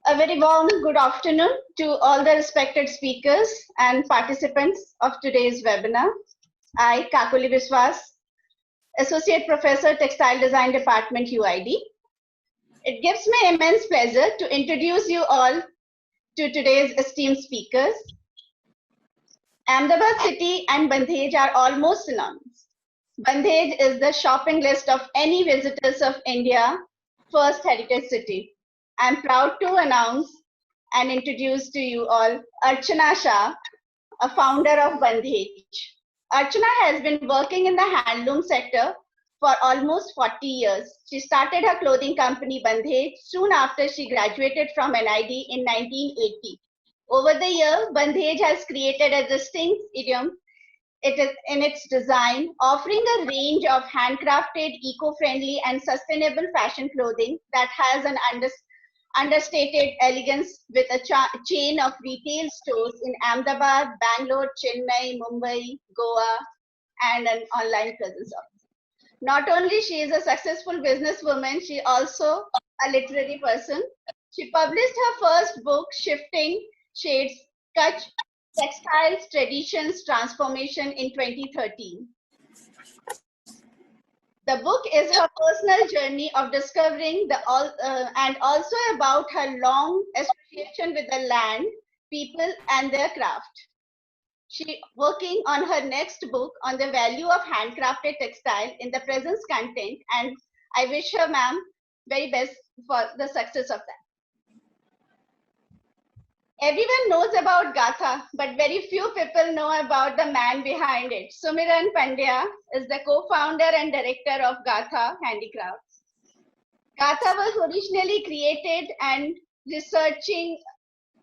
A very warm good afternoon to all the respected speakers and participants of today's webinar. I, Kakuli Biswas, Associate Professor, Textile Design Department, UID. It gives me immense pleasure to introduce you all to today's esteemed speakers. Ahmedabad city and Bandhej are almost synonymous. Bandhej is the shopping list of any visitors of India, first heritage city. I'm proud to announce and introduce to you all Archana Shah, a founder of Bandhej. Archana has been working in the handloom sector for almost 40 years. She started her clothing company Bandhej soon after she graduated from NID in 1980. Over the year, Bandhej has created a distinct idiom in its design, offering a range of handcrafted, eco-friendly and sustainable fashion clothing that has an understated elegance with a chain of retail stores in Ahmedabad, Bangalore, Chennai, Mumbai, Goa, and an online presence. Not only she is a successful businesswoman, she also a literary person. She published her first book, Shifting Shades, Kutch Textiles, Traditions, Transformation in 2013. The book is her personal journey of discovering and also about her long association with the land, people, and their craft. She working on her next book on the value of handcrafted textile in the present content, and I wish her, ma'am, very best for the success of that. Everyone knows about Gatha, but very few people know about the man behind it. Sumiran Pandya is the co-founder and director of Gatha Handicrafts. Gatha was originally created and researching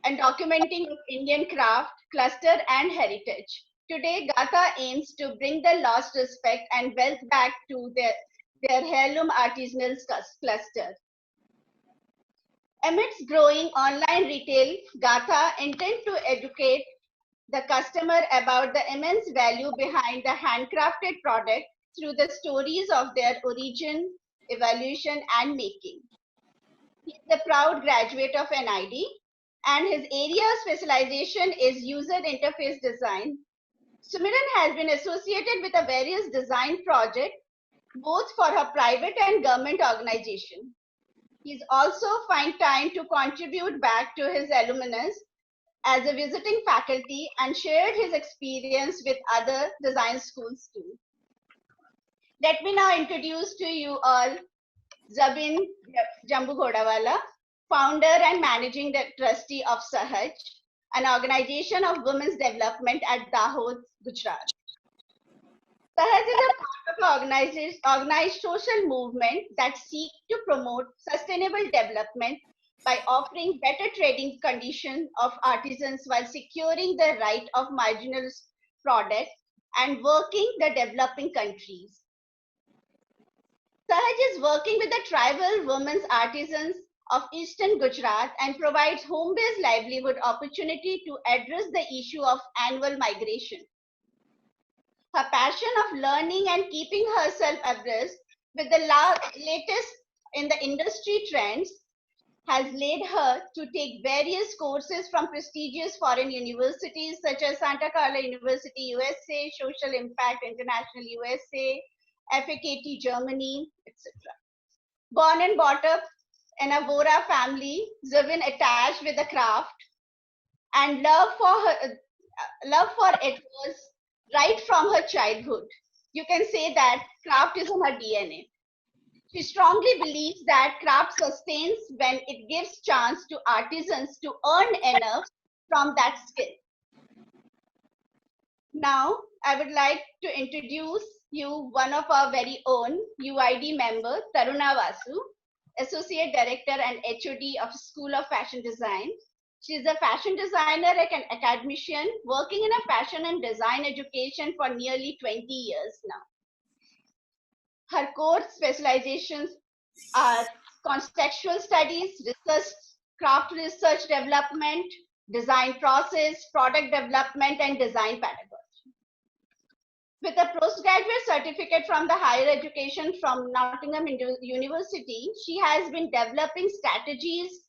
and documenting of Indian craft, cluster and heritage. Today, Gatha aims to bring the lost respect and wealth back to their heirloom artisanal cluster. Amidst growing online retail, Gatha intends to educate the customer about the immense value behind the handcrafted product through the stories of their origin, evolution, and making. He is a proud graduate of NID, and his area of specialization is user interface design. Sumiran has been associated with a various design projects, both for her private and government organization. He's also find time to contribute back to his alumnus as a visiting faculty and shared his experience with other design schools too. Let me now introduce to you all Zabin Jambu Ghodawala, founder and managing trustee of Sahaj, an organization of women's development at Dahod, Gujarat. Sahaj is a part of an organized social movement that seeks to promote sustainable development by offering better trading conditions of artisans while securing the right of marginal products and working the developing countries. Sahaj is working with the tribal women's artisans of Eastern Gujarat and provides home-based livelihood opportunity to address the issue of annual migration. Her passion of learning and keeping herself abreast with the latest in the industry trends has led her to take various courses from prestigious foreign universities such as Santa Clara University, USA, Social Impact International, USA, FAKT, Germany, etc. Born and brought up in a Vora family, Zabin attached with the craft and love for it was right from her childhood. You can say that craft is in her DNA. She strongly believes that craft sustains when it gives chance to artisans to earn enough from that skill. Now, I would like to introduce you one of our very own UID member, Taruna Vasu, Associate Director and HOD of School of Fashion Design. She is a fashion designer and an academician working in a fashion and design education for nearly 20 years now. Her core specializations are contextual studies, research, craft research development, design process, product development, and design pedagogy. With a postgraduate certificate from the higher education from Nottingham University, she has been developing strategies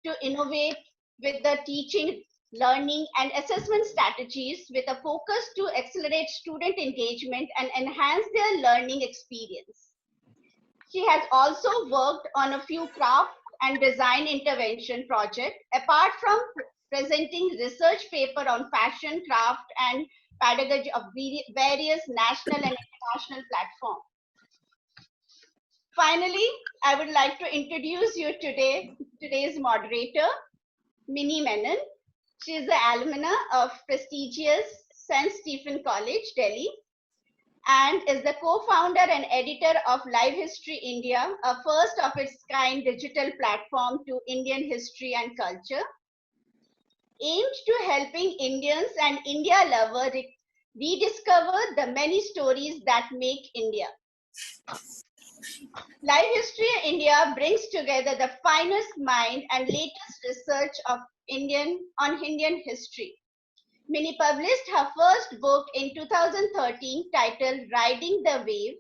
to innovate with the teaching, learning, and assessment strategies with a focus to accelerate student engagement and enhance their learning experience. She has also worked on a few craft and design intervention projects, apart from presenting research paper on fashion, craft, and pedagogy of various national and international platforms. Finally, I would like to introduce you today's moderator, Minnie Menon. She is the alumna of prestigious St. Stephen College, Delhi, and is the co-founder and editor of Live History India, a first of its kind digital platform to Indian history and culture, aimed to helping Indians and India lovers rediscover the many stories that make India. Live History India brings together the finest mind and latest research of Indian history. Minnie published her first book in 2013 titled Riding the Wave.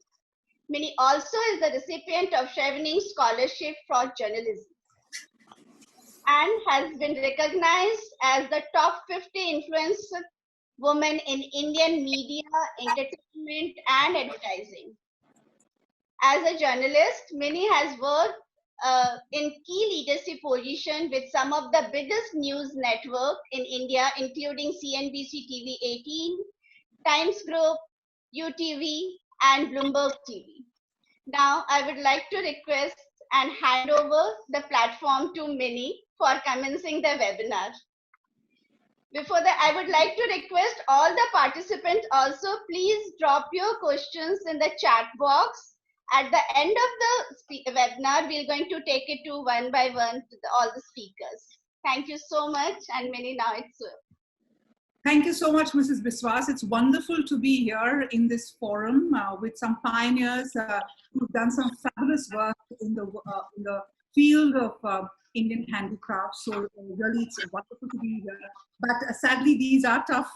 Minnie also is the recipient of Chevening Scholarship for Journalism and has been recognized as the top 50 influence woman in Indian media, entertainment, and advertising. As a journalist, Minnie has worked in key leadership positions with some of the biggest news networks in India, including CNBC TV 18, Times Group, UTV, and Bloomberg TV. Now, I would like to request and hand over the platform to Minnie for commencing the webinar. Before that, I would like to request all the participants also please drop your questions in the chat box. At the end of the webinar, we're going to take it to one by one to all the speakers. Thank you so much. And Minnie, now it's yours. Thank you so much, Mrs. Biswas. It's wonderful to be here in this forum with some pioneers who've done some fabulous work in the field of Indian handicrafts. So really, it's wonderful to be here. But sadly, these are tough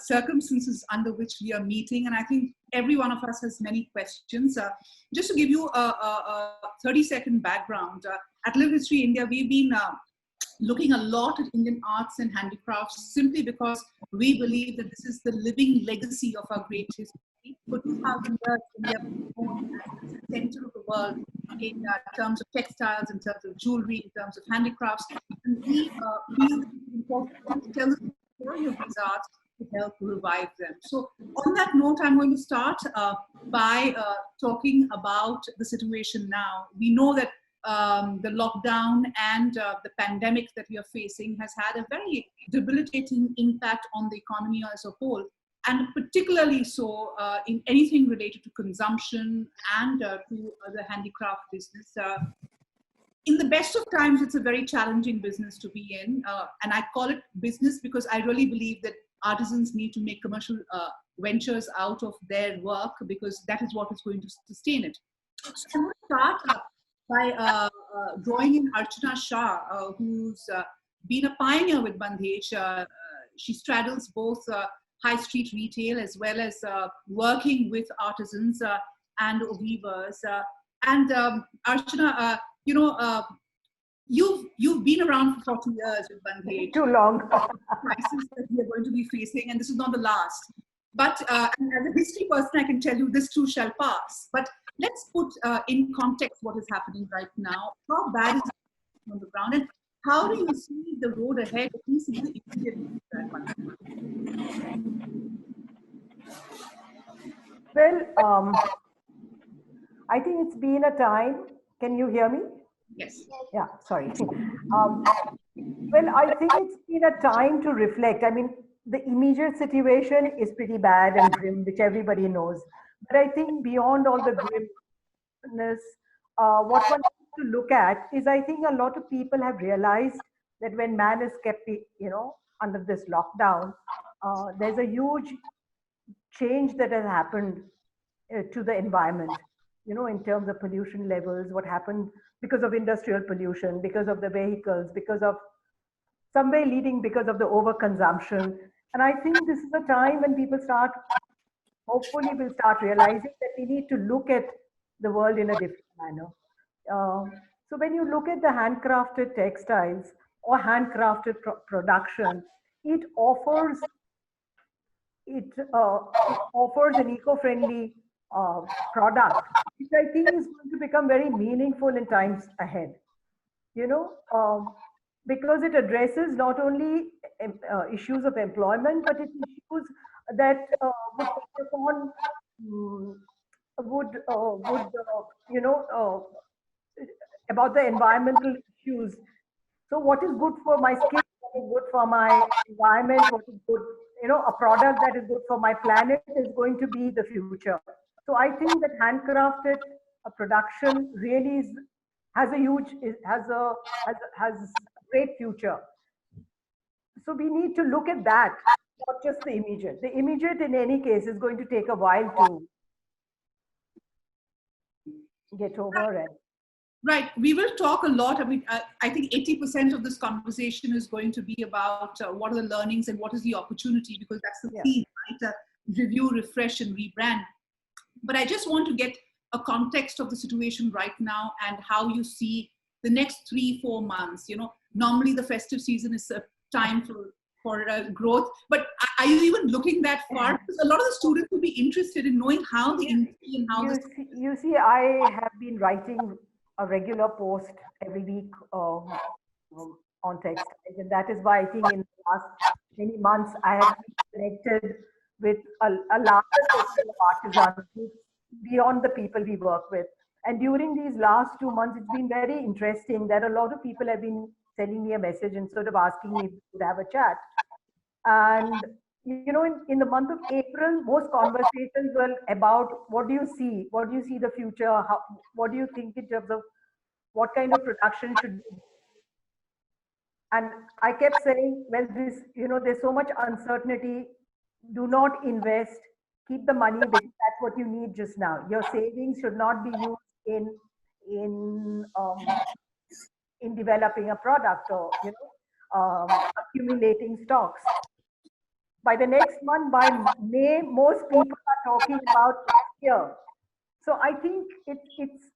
circumstances under which we are meeting, and I think every one of us has many questions. Just to give you a 30-second background, at Live History India, we've been looking a lot at Indian arts and handicrafts simply because we believe that this is the living legacy of our great history. For 2,000 years, India was born as the center of the world in terms of textiles, in terms of jewelry, in terms of handicrafts. And we feel that it's important to tell the story of these arts to help revive them. So on that note, I'm going to start by talking about the situation now. We know that the lockdown and the pandemic that we are facing has had a very debilitating impact on the economy as a whole, and particularly so in anything related to consumption and to the handicraft business. In the best of times, it's a very challenging business to be in, and I call it business because I really believe that artisans need to make commercial ventures out of their work because that is what is going to sustain it. So I'm going to start by drawing in Archana Shah, who's been a pioneer with Bandhej. She straddles both high street retail as well as working with artisans and weavers. And Archana, you know, you've been around for 40 years with Bandhej. Too long. Crisis that we are going to be facing, and this is not the last. But as a history person, I can tell you this too shall pass. But let's put in context what is happening right now. How bad is it on the ground, and how do you see the road ahead, at least in the immediate future? Well, I think it's been a time. Can you hear me? Yes. Yeah, sorry. Well, I think it's been a time to reflect. I mean, the immediate situation is pretty bad and grim, which everybody knows. But I think beyond all the grimness, what one needs to look at is I think a lot of people have realized that when man is kept, under this lockdown, there's a huge change that has happened to the environment, in terms of pollution levels, what happened because of industrial pollution, because of the vehicles, because of some way leading because of the overconsumption. And I think this is a time when people hopefully will start realizing that we need to look at the world in a different manner. So when you look at the handcrafted textiles or handcrafted production, it offers it offers an eco-friendly product, which I think is going to become very meaningful in times ahead. You know, because it addresses not only issues of employment, but it issues that would take upon you know about the environmental issues. So what is good for my skin, what is good for my environment, what is good, you know, a product that is good for my planet is going to be the future. So I think that handcrafted production really is, has a huge, has a great future. So we need to look at that, not just the immediate. The immediate in any case is going to take a while to get over and Right. We will talk a lot. I mean, I think 80% of this conversation is going to be about what are the learnings and what is the opportunity, because that's the theme, right? Review, refresh, and rebrand. But I just want to get a context of the situation right now and how you see the next 3-4 months. You know, normally the festive season is a time for growth, but are you even looking that far? Because a lot of the students will be interested in knowing how the industry and how you see, I have been writing a regular post every week on textiles, and that is why I think in the last many months I have connected with a larger section of artisans beyond the people we work with. And during these last 2 months, it's been very interesting that a lot of people have been sending me a message and sort of asking me if we could have a chat. And you know, in the month of April, most conversations were about what do you see? What do you see the future? How, what do you think in terms of what kind of production should be? And I kept saying, well, this, you know, there's so much uncertainty. Do not invest. Keep the money because that's what you need just now. Your savings should not be used in um, in developing a product or, you know, accumulating stocks. By the next month, by May, most people are talking about next year. So I think it's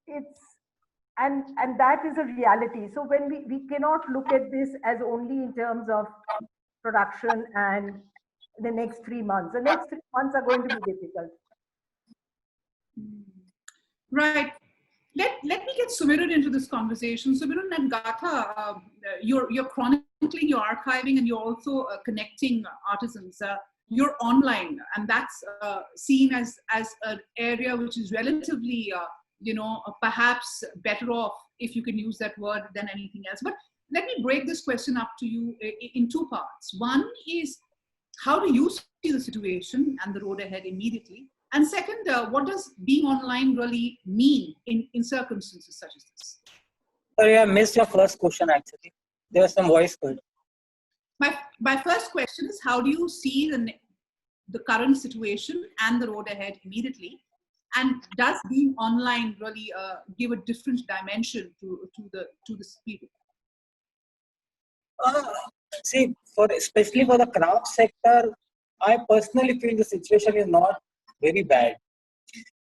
and that is a reality. So when we cannot look at this as only in terms of production and the next 3 months. The next 3 months are going to be difficult. Right. Let me get Sumirun into this conversation. Sumirun and Gatha, you're chronicling, you're archiving, and you're also connecting artisans. You're online, and that's seen as an area which is relatively, you know, perhaps better off, if you can use that word, than anything else. But let me break this question up to you in two parts. One is, how do you see the situation and the road ahead immediately? And second, what does being online really mean in circumstances such as this? Sorry, I missed your first question actually. There was some voice cut. My first question is, how do you see the current situation and the road ahead immediately? And does being online really give a different dimension to the period? See, especially for the craft sector, I personally feel the situation is not very bad,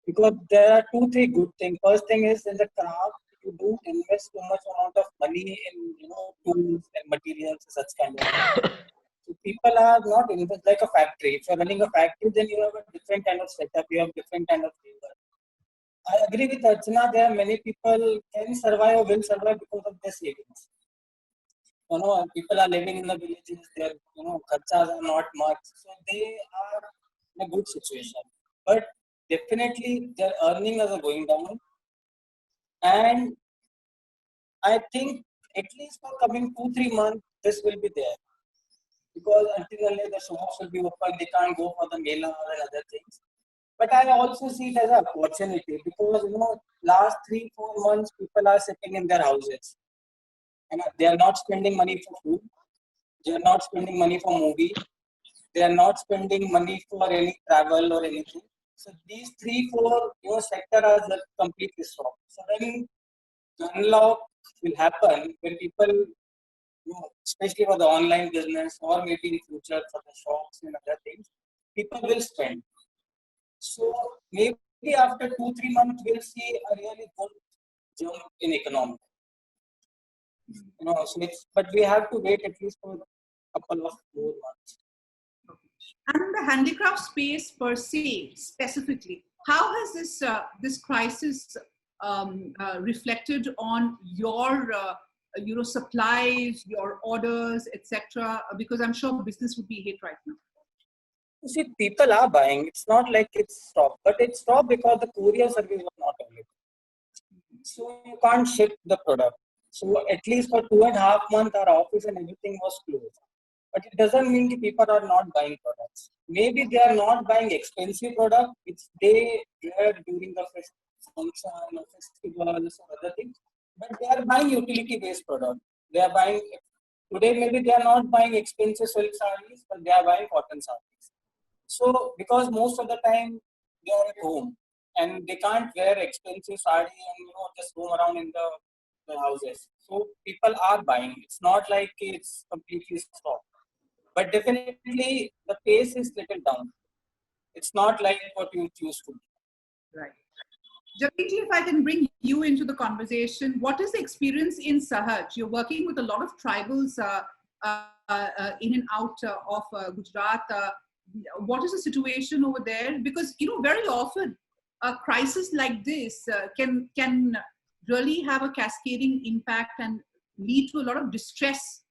because there are 2-3 good things. First thing is, in the craft, you don't invest so much amount of money in, you know, tools and materials, such kind of things. So people are not invest like a factory. If you're running a factory, then you have a different kind of setup. You have different kind of labor. I agree with Archana. There are many people can survive or will survive because of their savings. You know, people are living in the villages. Their, you know, kharchas are not much, so they are in a good situation. But definitely their earnings are going down, and I think at least for coming 2-3 months this will be there, because until the shops will be open, they can't go for the mela and other things. But I also see it as an opportunity, because, you know, last 3-4 months people are sitting in their houses and they are not spending money for food, they are not spending money for movie, they are not spending money for any travel or anything. So these 3-4, you know, sector are completely stopped. So when the unlock will happen, when people, you know, especially for the online business or maybe in future for the shops and other things, people will spend. So maybe after 2-3 months, we'll see a really good jump in economy. So but we have to wait at least for a couple of more months. And the handicraft space per se, specifically, how has this crisis reflected on your supplies, your orders, etc.? Because I'm sure business would be hit right now. You see, people are buying. It's not like it's stopped, but it stopped because the courier service was not available. So you can't ship the product. So at least for 2.5 months, our office and everything was closed. But it doesn't mean that people are not buying products. Maybe they are not buying expensive product which they wear during the function or festivals or other things. But they are buying utility-based product. They are buying today. Maybe they are not buying expensive silk sarees, but they are buying cotton sarees. So because most of the time they are at home and they can't wear expensive sari and just roam around in the houses. So people are buying. It's not like it's completely stopped. But definitely the pace is little down. It's not like what you used to. Right. Javiti, if I can bring you into the conversation, what is the experience in Sahaj? You're working with a lot of tribals in and out of Gujarat. What is the situation over there? Because very often a crisis like this can really have a cascading impact and lead to a lot of distress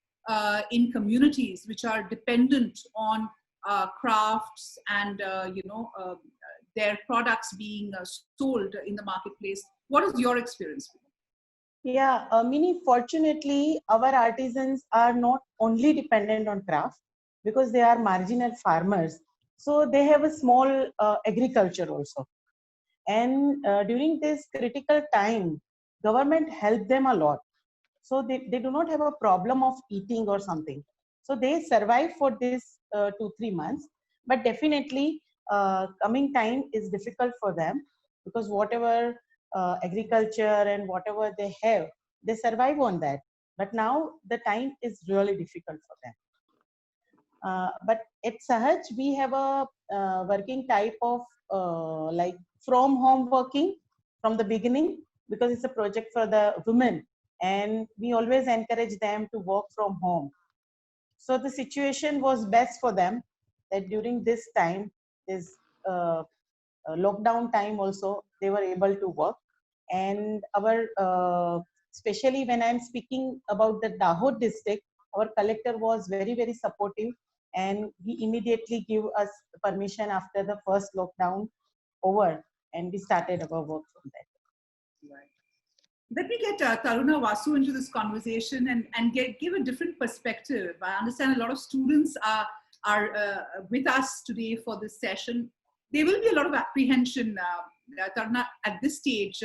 in communities which are dependent on crafts and their products being sold in the marketplace. What is your experience? Yeah, Mini, fortunately, our artisans are not only dependent on craft because they are marginal farmers. So they have a small agriculture also. And during this critical time, government helped them a lot. So they do not have a problem of eating or something. So they survive for this 2-3 months. But definitely, coming time is difficult for them because whatever agriculture and whatever they have, they survive on that. But now the time is really difficult for them. But at Sahaj, we have a working type of like from home working from the beginning because it's a project for the women and we always encourage them to work from home. So the situation was best for them that during this time, this lockdown time also, they were able to work. And our, especially when I'm speaking about the Dahod district, our collector was very, very supportive and he immediately gave us permission after the first lockdown over and we started our work from there. Right. Let me get Taruna Vasu into this conversation and give a different perspective. I understand a lot of students are with us today for this session. There will be a lot of apprehension, Taruna, at this stage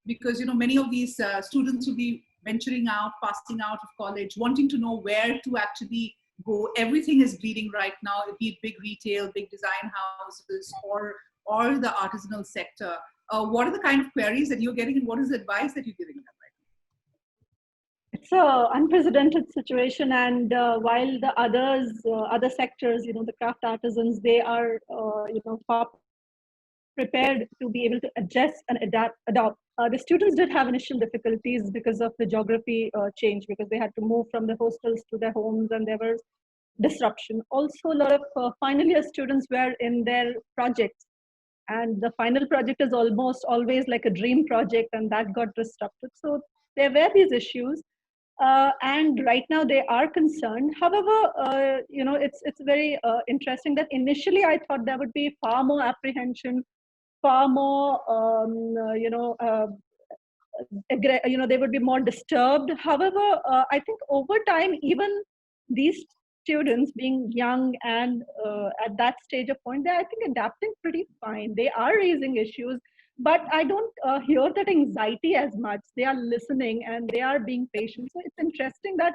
because many of these students will be venturing out, passing out of college, wanting to know where to actually go. Everything is bleeding right now, be it big retail, big design houses, or the artisanal sector. What are the kind of queries that you're getting and what is the advice that you're giving them right now? It's an unprecedented situation, and while the other sectors, the craft artisans, they are, far prepared to be able to adjust and adopt. The students did have initial difficulties because of the geography change, because they had to move from the hostels to their homes and there was disruption. Also, a lot of final year students were in their projects and the final project is almost always like a dream project and that got disrupted. So there were these issues. And right now they are concerned. However, it's very interesting that initially I thought there would be far more apprehension, far more, they would be more disturbed. However, I think over time, even these students being young and at that stage of point, they're, I think, adapting pretty fine. They are raising issues, but I don't hear that anxiety as much. They are listening and they are being patient. So it's interesting that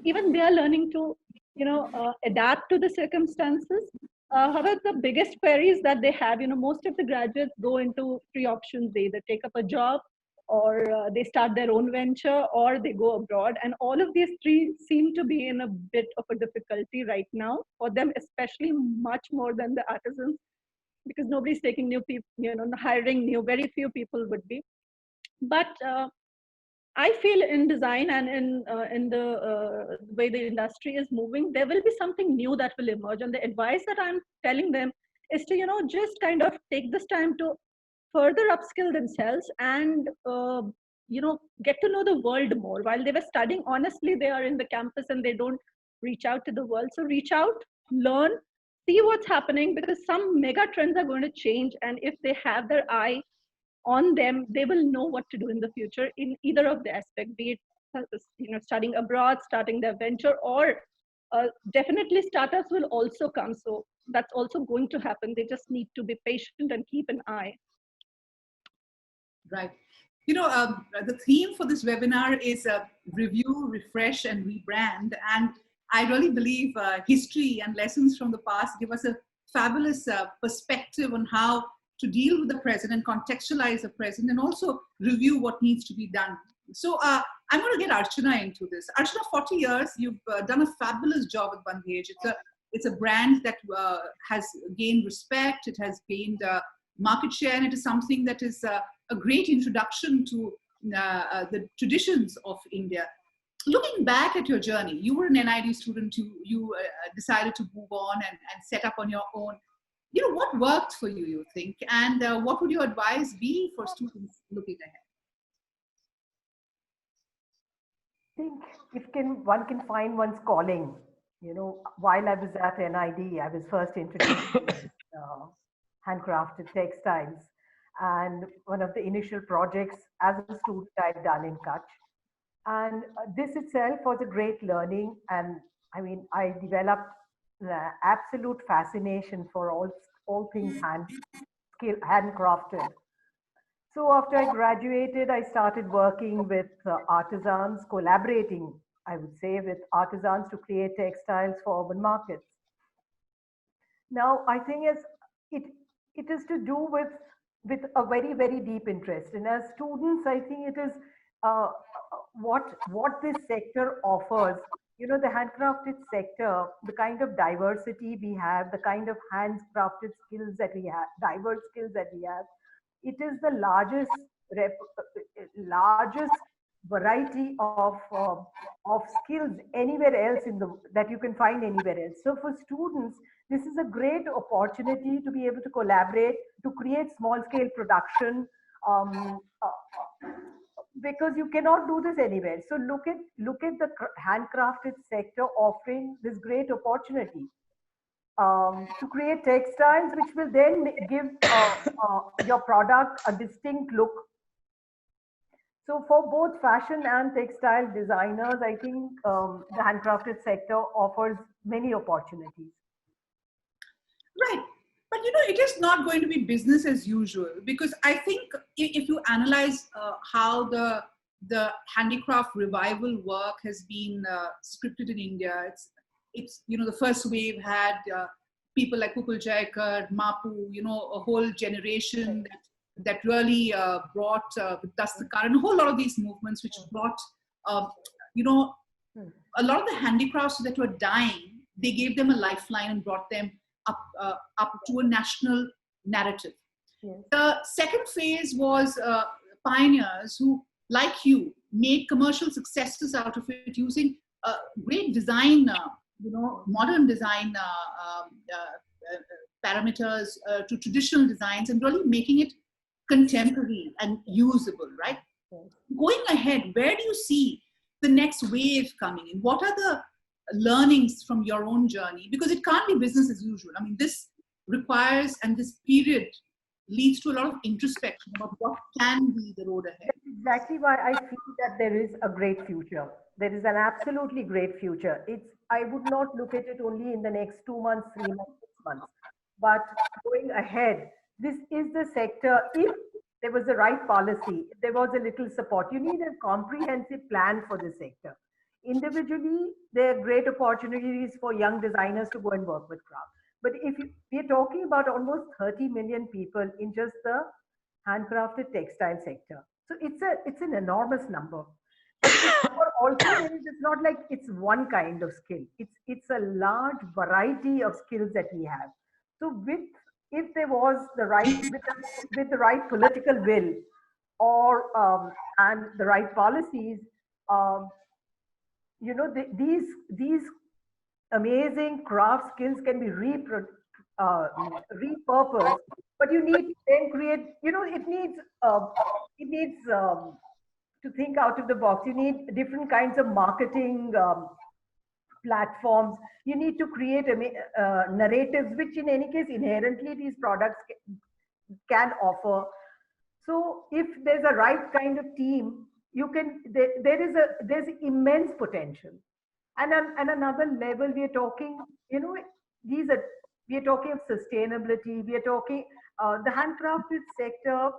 even they are learning to, adapt to the circumstances. However, the biggest queries that they have, most of the graduates go into three options. They either take up a job, or they start their own venture, or they go abroad. And all of these three seem to be in a bit of a difficulty right now for them, especially much more than the artisans, because nobody's taking new people, hiring new, very few people would be. But I feel in design and in the way the industry is moving, there will be something new that will emerge. And the advice that I'm telling them is to, just kind of take this time to further upskill themselves and, get to know the world more. While they were studying, honestly, they are in the campus and they don't reach out to the world. So reach out, learn, see what's happening, because some mega trends are going to change. And if they have their eye on them, they will know what to do in the future in either of the aspect, be it studying abroad, starting their venture, or definitely startups will also come. So that's also going to happen. They just need to be patient and keep an eye. Right. The theme for this webinar is review, refresh, and rebrand. And I really believe history and lessons from the past give us a fabulous perspective on how to deal with the present and contextualize the present, and also review what needs to be done. So I'm going to get Archana into this. Archana, 40 years, you've done a fabulous job at Bandhej. It's a brand that has gained respect. It has gained market share, and it is something that is a great introduction to the traditions of India. Looking back at your journey, you were an NID student, you decided to move on and set up on your own. What worked for you, you think? And what would your advice be for students looking ahead? I think one can find one's calling. While I was at NID, I was first introduced to handcrafted textiles. And one of the initial projects as a student I'd done in Kutch. And this itself was a great learning. And I developed the absolute fascination for all things handcrafted. So after I graduated, I started working with artisans, collaborating, I would say, with artisans to create textiles for urban markets. Now, I think it is to do with a very, very deep interest. And as students, I think it is what this sector offers. The handcrafted sector, the kind of diversity we have, the kind of handcrafted skills that we have, diverse skills that we have, it is the largest variety of skills anywhere else that you can find anywhere else. So for students, this is a great opportunity to be able to collaborate, to create small scale production, because you cannot do this anywhere. So look at the handcrafted sector offering this great opportunity to create textiles, which will then give your product a distinct look. So for both fashion and textile designers, I think the handcrafted sector offers many opportunities. Right. But it is not going to be business as usual, because I think if you analyze how the handicraft revival work has been scripted in India, it's the first wave had people like Kukul Jaikar, Mapu, a whole generation that really brought with Dastakar and a whole lot of these movements which brought a lot of the handicrafts that were dying. They gave them a lifeline and brought them up to a national narrative. Yes. The second phase was pioneers who, like you, made commercial successes out of it using great design, modern design parameters to traditional designs, and really making it contemporary and usable, right? Yes. Going ahead, where do you see the next wave coming in? What are the learnings from your own journey? Because it can't be business as usual. This requires, and this period leads to a lot of introspection about what can be the road ahead. That's exactly why I feel that there is a great future. There is an absolutely great future. I would not look at it only in the next 2 months, 3 months, 6 months, but going ahead, this is the sector. If there was the right policy, if there was a little support, you need a comprehensive plan for the sector. Individually, there are great opportunities for young designers to go and work with craft. But if we're talking about almost 30 million people in just the handcrafted textile sector, so it's an enormous number. But also, it's not like it's one kind of skill. It's a large variety of skills that we have. So if there was the right with the right political will or and the right policies, um, these amazing craft skills can be repurposed, but you need to then create, it needs to think out of the box. You need different kinds of marketing platforms. You need to create narratives, which in any case, inherently these products can offer. So if there's a right kind of team, there's immense potential. And on another level, we are talking, these are, we are talking of sustainability. We are talking, the handcrafted sector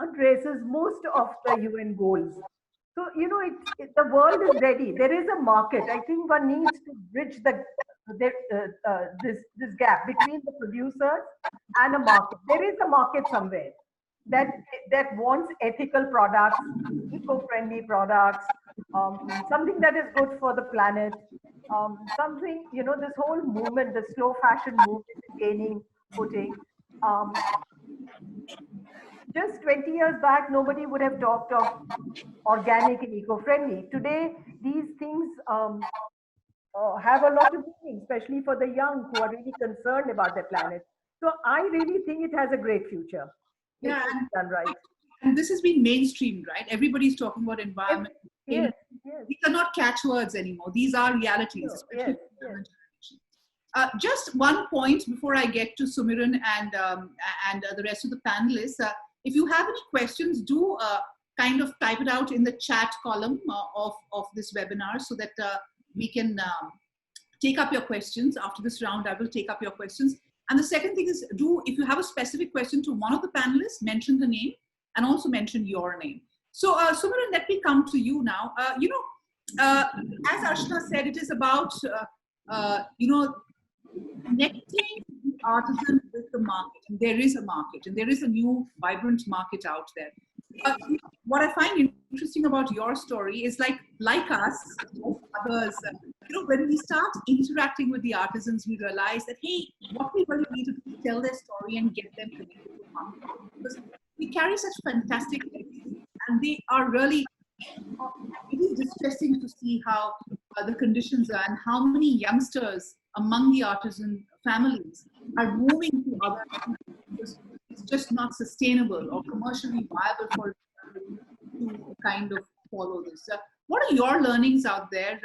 addresses most of the UN goals. So, the world is ready. There is a market. I think one needs to bridge this gap between the producers and a market. There is a market somewhere that wants ethical products, eco-friendly products, something that is good for the planet, something, this whole movement, the slow fashion movement is gaining footing. Just 20 years back, nobody would have talked of organic and eco-friendly. Today, these things have a lot of meaning, especially for the young who are really concerned about their planet. So I really think it has a great future. Yeah, if it's done right. And this has been mainstreamed, right? Everybody's talking about environment. Yes. These are not catchwords anymore. These are realities. Especially just one point before I get to Sumiran and the rest of the panelists. If you have any questions, do kind of type it out in the chat column of this webinar so that we can take up your questions. After this round, I will take up your questions. And the second thing is, if you have a specific question to one of the panelists, mention the name and also mention your name. So Sumiran, let me come to you now. As Ashna said, it is about, connecting the artisan with the market. And there is a market, and there is a new vibrant market out there. What I find interesting about your story is like us, others, when we start interacting with the artisans, we realize that, hey, what we really need to do is tell their story and get them connected to the market. Because we carry such fantastic legacies, and they are really, it is distressing to see how the conditions are and how many youngsters among the artisan families are moving to other countries because it's just not sustainable or commercially viable for to kind of follow this. What are your learnings out there?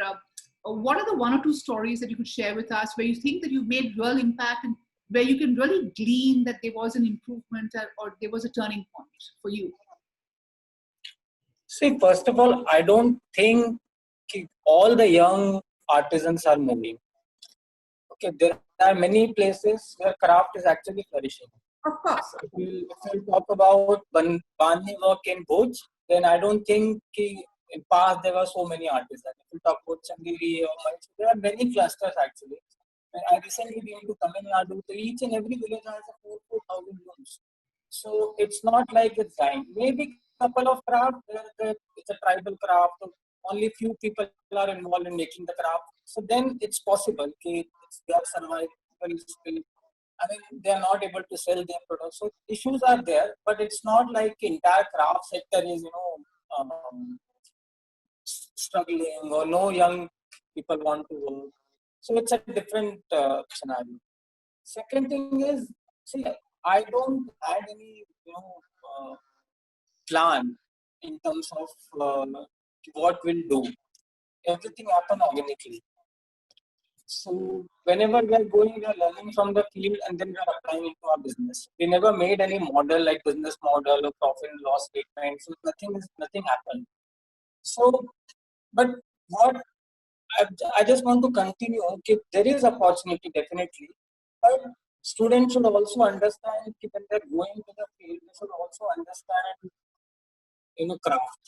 What are the one or two stories that you could share with us where you think that you've made real impact and where you can really glean that there was an improvement or there was a turning point for you? See, first of all, I don't think all the young artisans are moving. Okay, there are many places where craft is actually flourishing. Of course. If you talk about Bandi work in Bhuj, then I don't think in past there were so many artisans. If you talk about Chandiri or Mysore, there are many clusters actually. And I recently been to Tamil Nadu, so each and every village has a 4,000 rooms. So it's not like it's dying. Maybe a couple of crafts where it's a tribal craft, only few people are involved in making the craft. So then it's possible they are survival skill. I mean, they are not able to sell their products. So issues are there, but it's not like entire craft sector is, struggling or no young people want to work. So it's a different scenario. Second thing is, see, I don't have any, plan in terms of what we'll do. Everything happen organically. So whenever we are going, we are learning from the field and then we are applying into our business. We never made any model like business model or profit and loss statement. So nothing happened. So, but what I just want to continue. Okay, there is opportunity definitely, but students should also understand when they're going to the field, they should also understand, craft.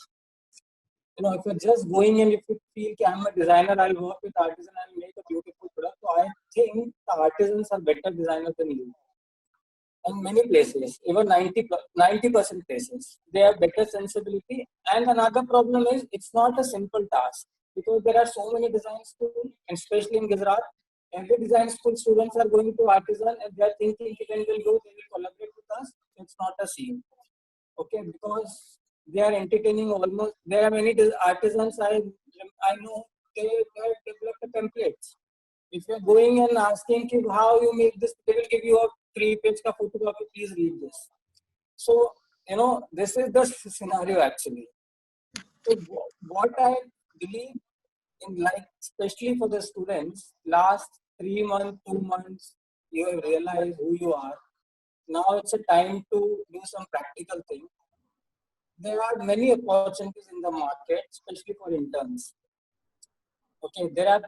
If you're just going and if you feel I'm a designer, I'll work with artisan and make a beautiful product. So I think the artisans are better designers than you. In many places, even 90% places, they have better sensibility. And another problem is it's not a simple task because there are so many design schools, and especially in Gujarat, every design school students are going to artisan and they are thinking when we'll go, they will collaborate with us. It's not a scene. Okay, because they are entertaining almost. There are many artisans I know they have developed templates. If you're going and asking how you make this, they will give you a 3-page ka photocopy. Please read this. So this is the scenario actually. So what I believe in, like especially for the students, last 3 months, 2 months, you have realized who you are. Now it's a time to do some practical things. There are many opportunities in the market, especially for interns. Okay, there are,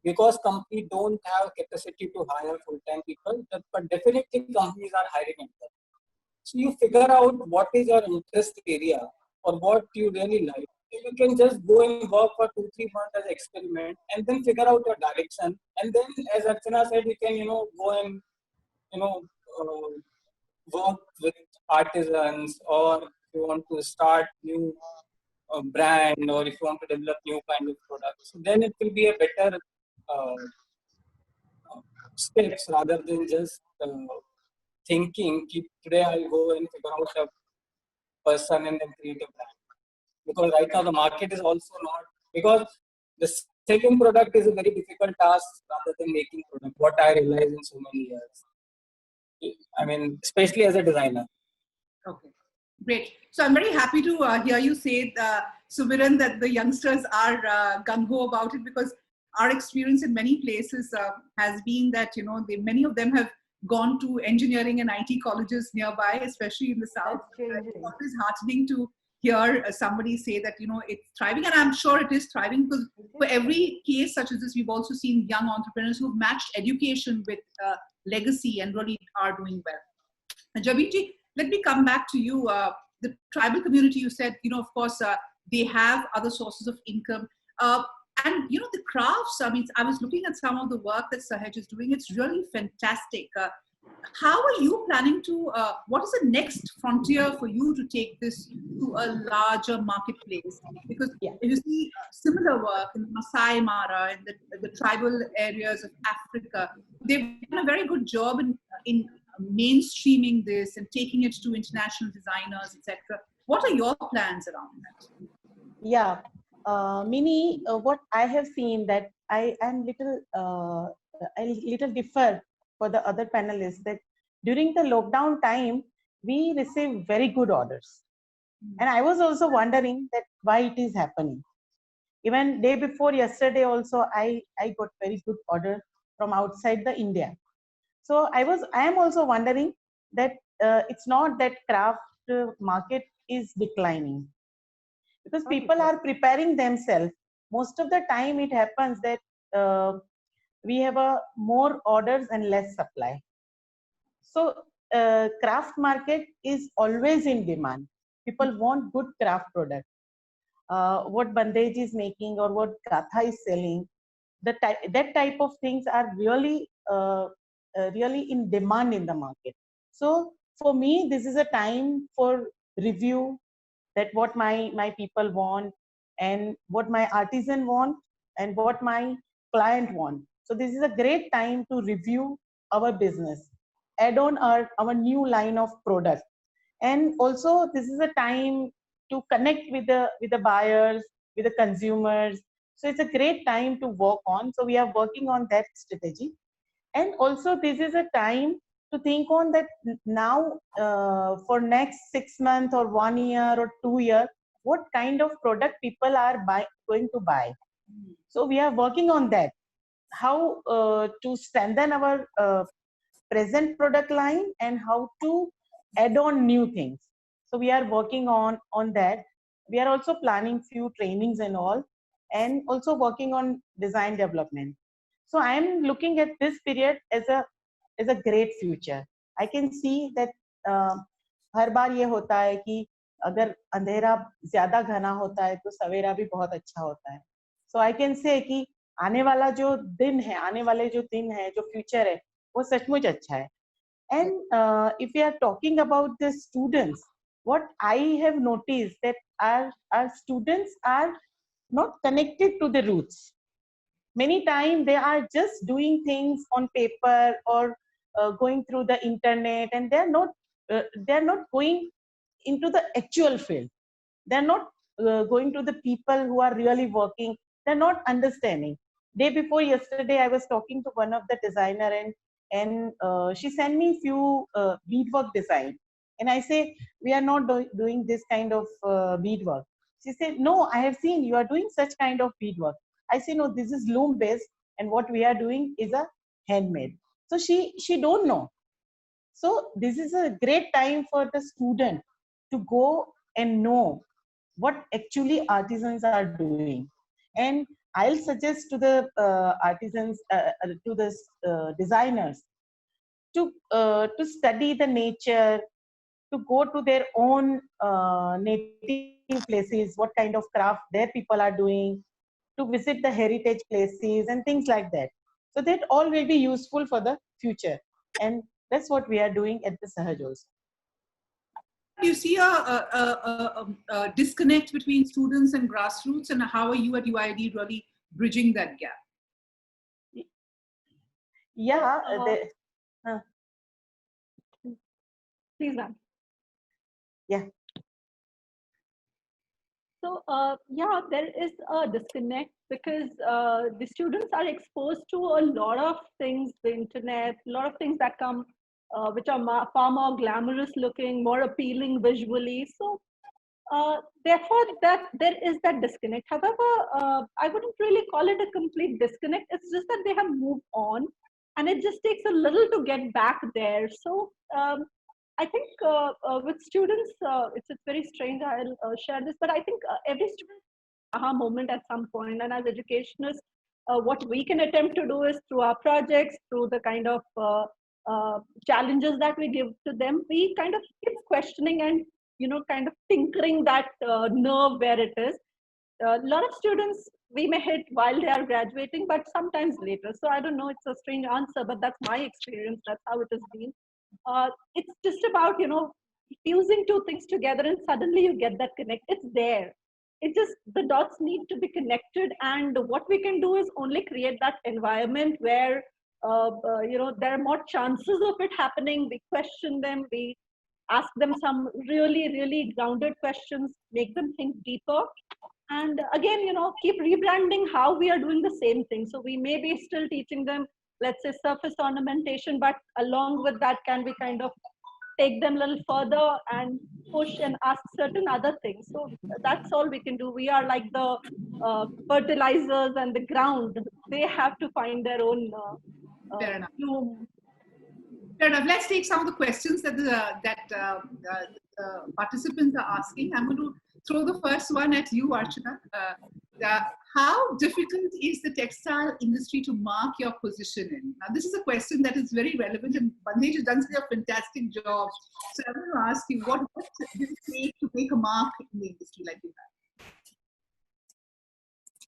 because companies don't have capacity to hire full-time people, but definitely companies are hiring interns. So you figure out what is your interest area or what you really like. You can just go and work for 2-3 months as experiment and then figure out your direction. And then, as Archana said, you can go and you know uh, work with artisans, or if you want to start new brand, or if you want to develop new kind of products, so then it will be a better uh, steps rather than just thinking today I'll go and figure out a person and then create a brand. Because right now the market is also not, because the selling product is a very difficult task rather than making product. What I realized in so many years. I mean, especially as a designer. Okay, great. So I'm very happy to hear you say, Sumiran, that the youngsters are gung-ho about it, because our experience in many places has been that, many of them have gone to engineering and IT colleges nearby, especially in the South. It's always heartening to hear somebody say that, it's thriving, and I'm sure it is thriving, because for every case such as this, we've also seen young entrepreneurs who've matched education with legacy and really are doing well. And Javiji, let me come back to you. The tribal community, you said, of course, they have other sources of income. And, the crafts, I mean, I was looking at some of the work that Sahaj is doing. It's really fantastic. How are you planning to, what is the next frontier for you to take this to a larger marketplace? Because if you see similar work in Masai Mara, in the tribal areas of Africa, they've done a very good job in mainstreaming this and taking it to international designers, etc. What are your plans around that? Yeah, Mini, what I have seen that I am little differ for the other panelists, that during the lockdown time, we received very good orders. And I was also wondering that why it is happening. Even day before yesterday also, I got very good order from outside the India. So I am also wondering that it's not that craft market is declining, because people are preparing themselves. Most of the time it happens that we have more orders and less supply. So craft market is always in demand. People want good craft product. What Bandage is making or what Gatha is selling, that type of things are really really in demand in the market. So for me, this is a time for review, that what my people want and what my artisan want and what my client want. So this is a great time to review our business, add on our new line of product. And also this is a time to connect with the buyers, with the consumers. So it's a great time to work on. So we are working on that strategy. And also this is a time to think on that now for next 6 months or 1 year or 2 years, what kind of product people are going to buy. So we are working on that, how to strengthen our present product line and how to add on new things. So we are working on that. We are also planning few trainings and all, and also working on design development. So I am looking at this period as a great future. I can see that हर बार ये होता है कि अगर अंधेरा ज्यादा घना होता है तो सवेरा भी बहुत अच्छा होता है. So I can say कि आने वाला जो दिन है, आने वाले जो दिन है, जो फ्यूचर है, वो सचमुच अच्छा है. And if we are talking about the students, what I have noticed that our students are not connected to the roots. Many times they are just doing things on paper or going through the internet, and they're not going into the actual field. They're not going to the people who are really working. They're not understanding. Day before yesterday, I was talking to one of the designer, and she sent me few beadwork design, and I say, we are not doing this kind of beadwork. She said, no, I have seen you are doing such kind of beadwork. I say, no, this is loom based, and what we are doing is a handmade. So she don't know. So this is a great time for the student to go and know what actually artisans are doing. And I'll suggest to the artisans, to the designers, to study the nature, to go to their own native places, what kind of craft their people are doing, to visit the heritage places and things like that. So that all will be useful for the future. And that's what we are doing at the Sahaj also. Do you see a disconnect between students and grassroots, and how are you at UID really bridging that gap? Yeah, Please, ma'am. Yeah. So, yeah, there is a disconnect because the students are exposed to a lot of things, the internet, a lot of things that come, which are far more glamorous looking, more appealing visually. So, therefore, that there is that disconnect. However, I wouldn't really call it a complete disconnect. It's just that they have moved on, and it just takes a little to get back there. So, I think with students, it's very strange. I'll share this, but I think every student aha moment at some point, and as educationists, what we can attempt to do is through our projects, through the kind of challenges that we give to them, we kind of keep questioning and kind of tinkering that nerve where it is. A lot of students we may hit while they are graduating, but sometimes later. So I don't know. It's a strange answer, but that's my experience. That's how it has been. It's just about fusing two things together, and suddenly you get that connect. It's there. It just the dots need to be connected, and what we can do is only create that environment where there are more chances of it happening. We question them. We ask them some really, really grounded questions. Make them think deeper. And again, keep rebranding how we are doing the same thing. So we may be still teaching them, let's say, surface ornamentation, but along with that, can we kind of take them a little further and push and ask certain other things? So that's all we can do. We are like the fertilizers and the ground. They have to find their own Fair enough. bloom. Fair enough. Let's take some of the questions that the participants are asking. I'm going to throw the first one at you, Archana. How difficult is the textile industry to mark your position in? Now, this is a question that is very relevant, and Bandej has done such a fantastic job. So I'm going to ask you, what does it take to make a mark in the industry like you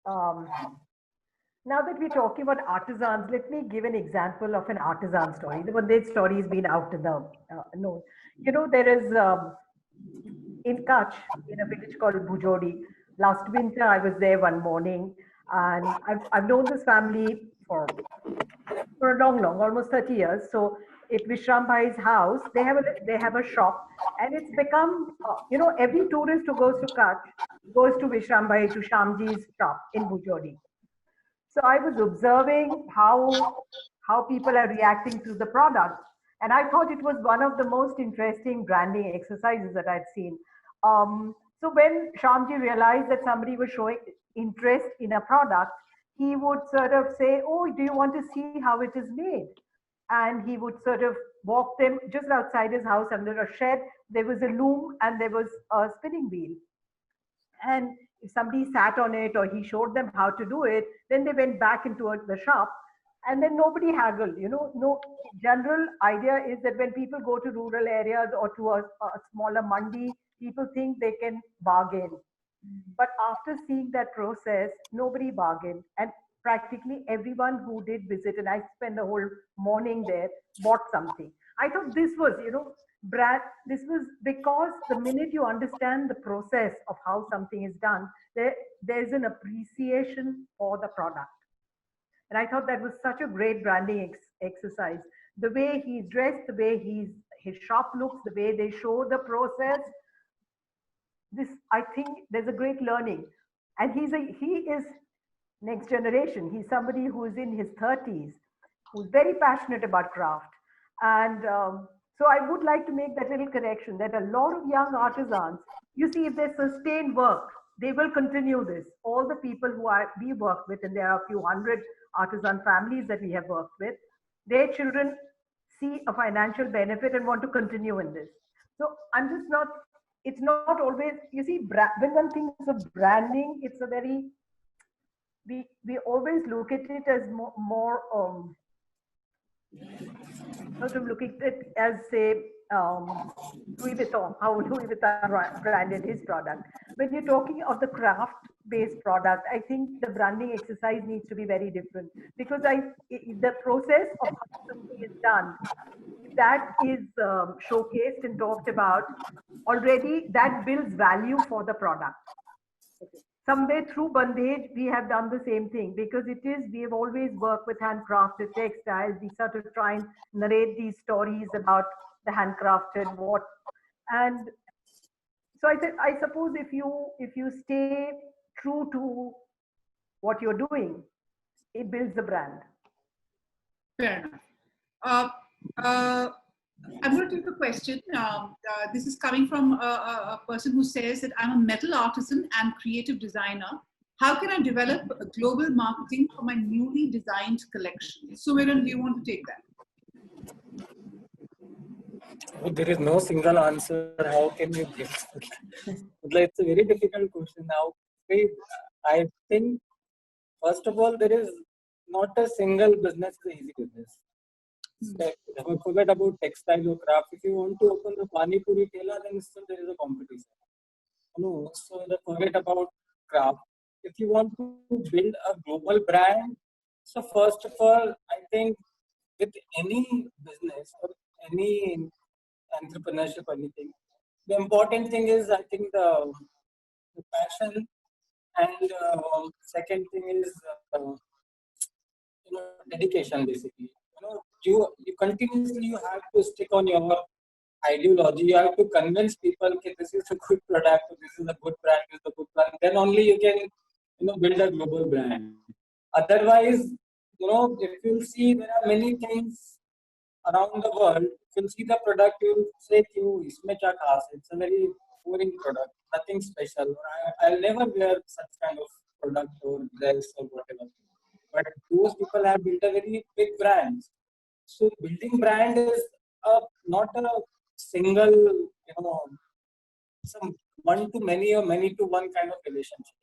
have? Now that we're talking about artisans, let me give an example of an artisan story. The Bandej story has been out in the known. There is in Kutch, in a village called Bujodi. Last winter, I was there one morning, and I've known this family for a long, almost 30 years. So at Vishram Bhai's house, they have a shop, and it's become every tourist who goes to Kutch goes to Vishram Bhai, to Shamji's shop in Bujodi. So I was observing how people are reacting to the product, and I thought it was one of the most interesting branding exercises that I'd seen. So when Shamji realized that somebody was showing interest in a product, he would sort of say, "Oh, do you want to see how it is made?" And he would sort of walk them just outside his house under a shed. There was a loom and there was a spinning wheel. And if somebody sat on it or he showed them how to do it, then they went back into the shop, and then nobody haggled. No general idea is that when people go to rural areas or to a smaller mandi, people think they can bargain. But after seeing that process, nobody bargained. And practically everyone who did visit, and I spent the whole morning there, bought something. I thought this was, Brad, this was because the minute you understand the process of how something is done, there's an appreciation for the product. And I thought that was such a great branding exercise. The way he's dressed, the way his shop looks, the way they show the process, this, I think there's a great learning. And he is next generation. He's somebody who's in his 30s, who's very passionate about craft. And so I would like to make that little correction that a lot of young artisans, you see, if they sustain work, they will continue this. All the people we work with, and there are a few hundred artisan families that we have worked with, their children see a financial benefit and want to continue in this. So I'm just not, it's not always, you see, when one thinks of branding, it's a very, we always look at it as more sort of looking at it as, say, Louis Vuitton, how Louis Vuitton branded his product. When you're talking of the craft-based product, I think the branding exercise needs to be very different, because the process of how something is done, that is showcased and talked about already, that builds value for the product. Somewhere through Bandhej, we have done the same thing, because we have always worked with handcrafted textiles. We sort of try and narrate these stories about the handcrafted and so I suppose if you stay true to what you're doing, it builds the brand. Fair enough. I'm going to take a question. This is coming from a person who says that I'm a metal artisan and creative designer. How can I develop a global marketing for my newly designed collection? Sumiran, do you want to take that? There is no single answer. How can you give? It's a very difficult question. Now, I think, first of all, there is not a single business is an easy business. Forget about textile or craft. If you want to open the Pani Puri Tela, then still there is a competition. No, so forget about craft. If you want to build a global brand, so first of all, I think with any business or any entrepreneurship or anything, the important thing is, I think, the passion, and second thing is dedication. Basically, you continuously you have to stick on your ideology. You have to convince people that this is a good product, this is a good brand, this is a good brand. Then only you can build a global brand. Otherwise, if you see, there are many things around the world. If you see the product, you say, "Isme kya khas?" It's a very boring product, nothing special. I'll never wear such kind of product or dress or whatever. But those people have built a very big brand. So building brand is not a single, some one to many or many to one kind of relationship.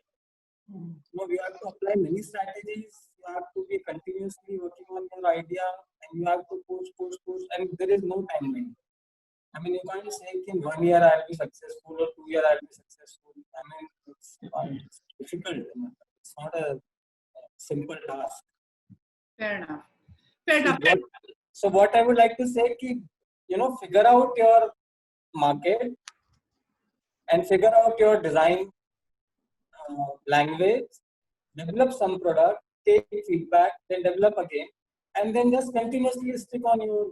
You have to apply many strategies. You have to be continuously working on your idea, and you have to push, and there is no timeline. I mean, you can't say in 1 year I'll be successful or 2 years I'll be successful. I mean, it's difficult. It's not a simple task. Fair enough. Fair enough. So what I would like to say, figure out your market and figure out your design language, develop some product, take feedback, then develop again, and then just continuously stick on your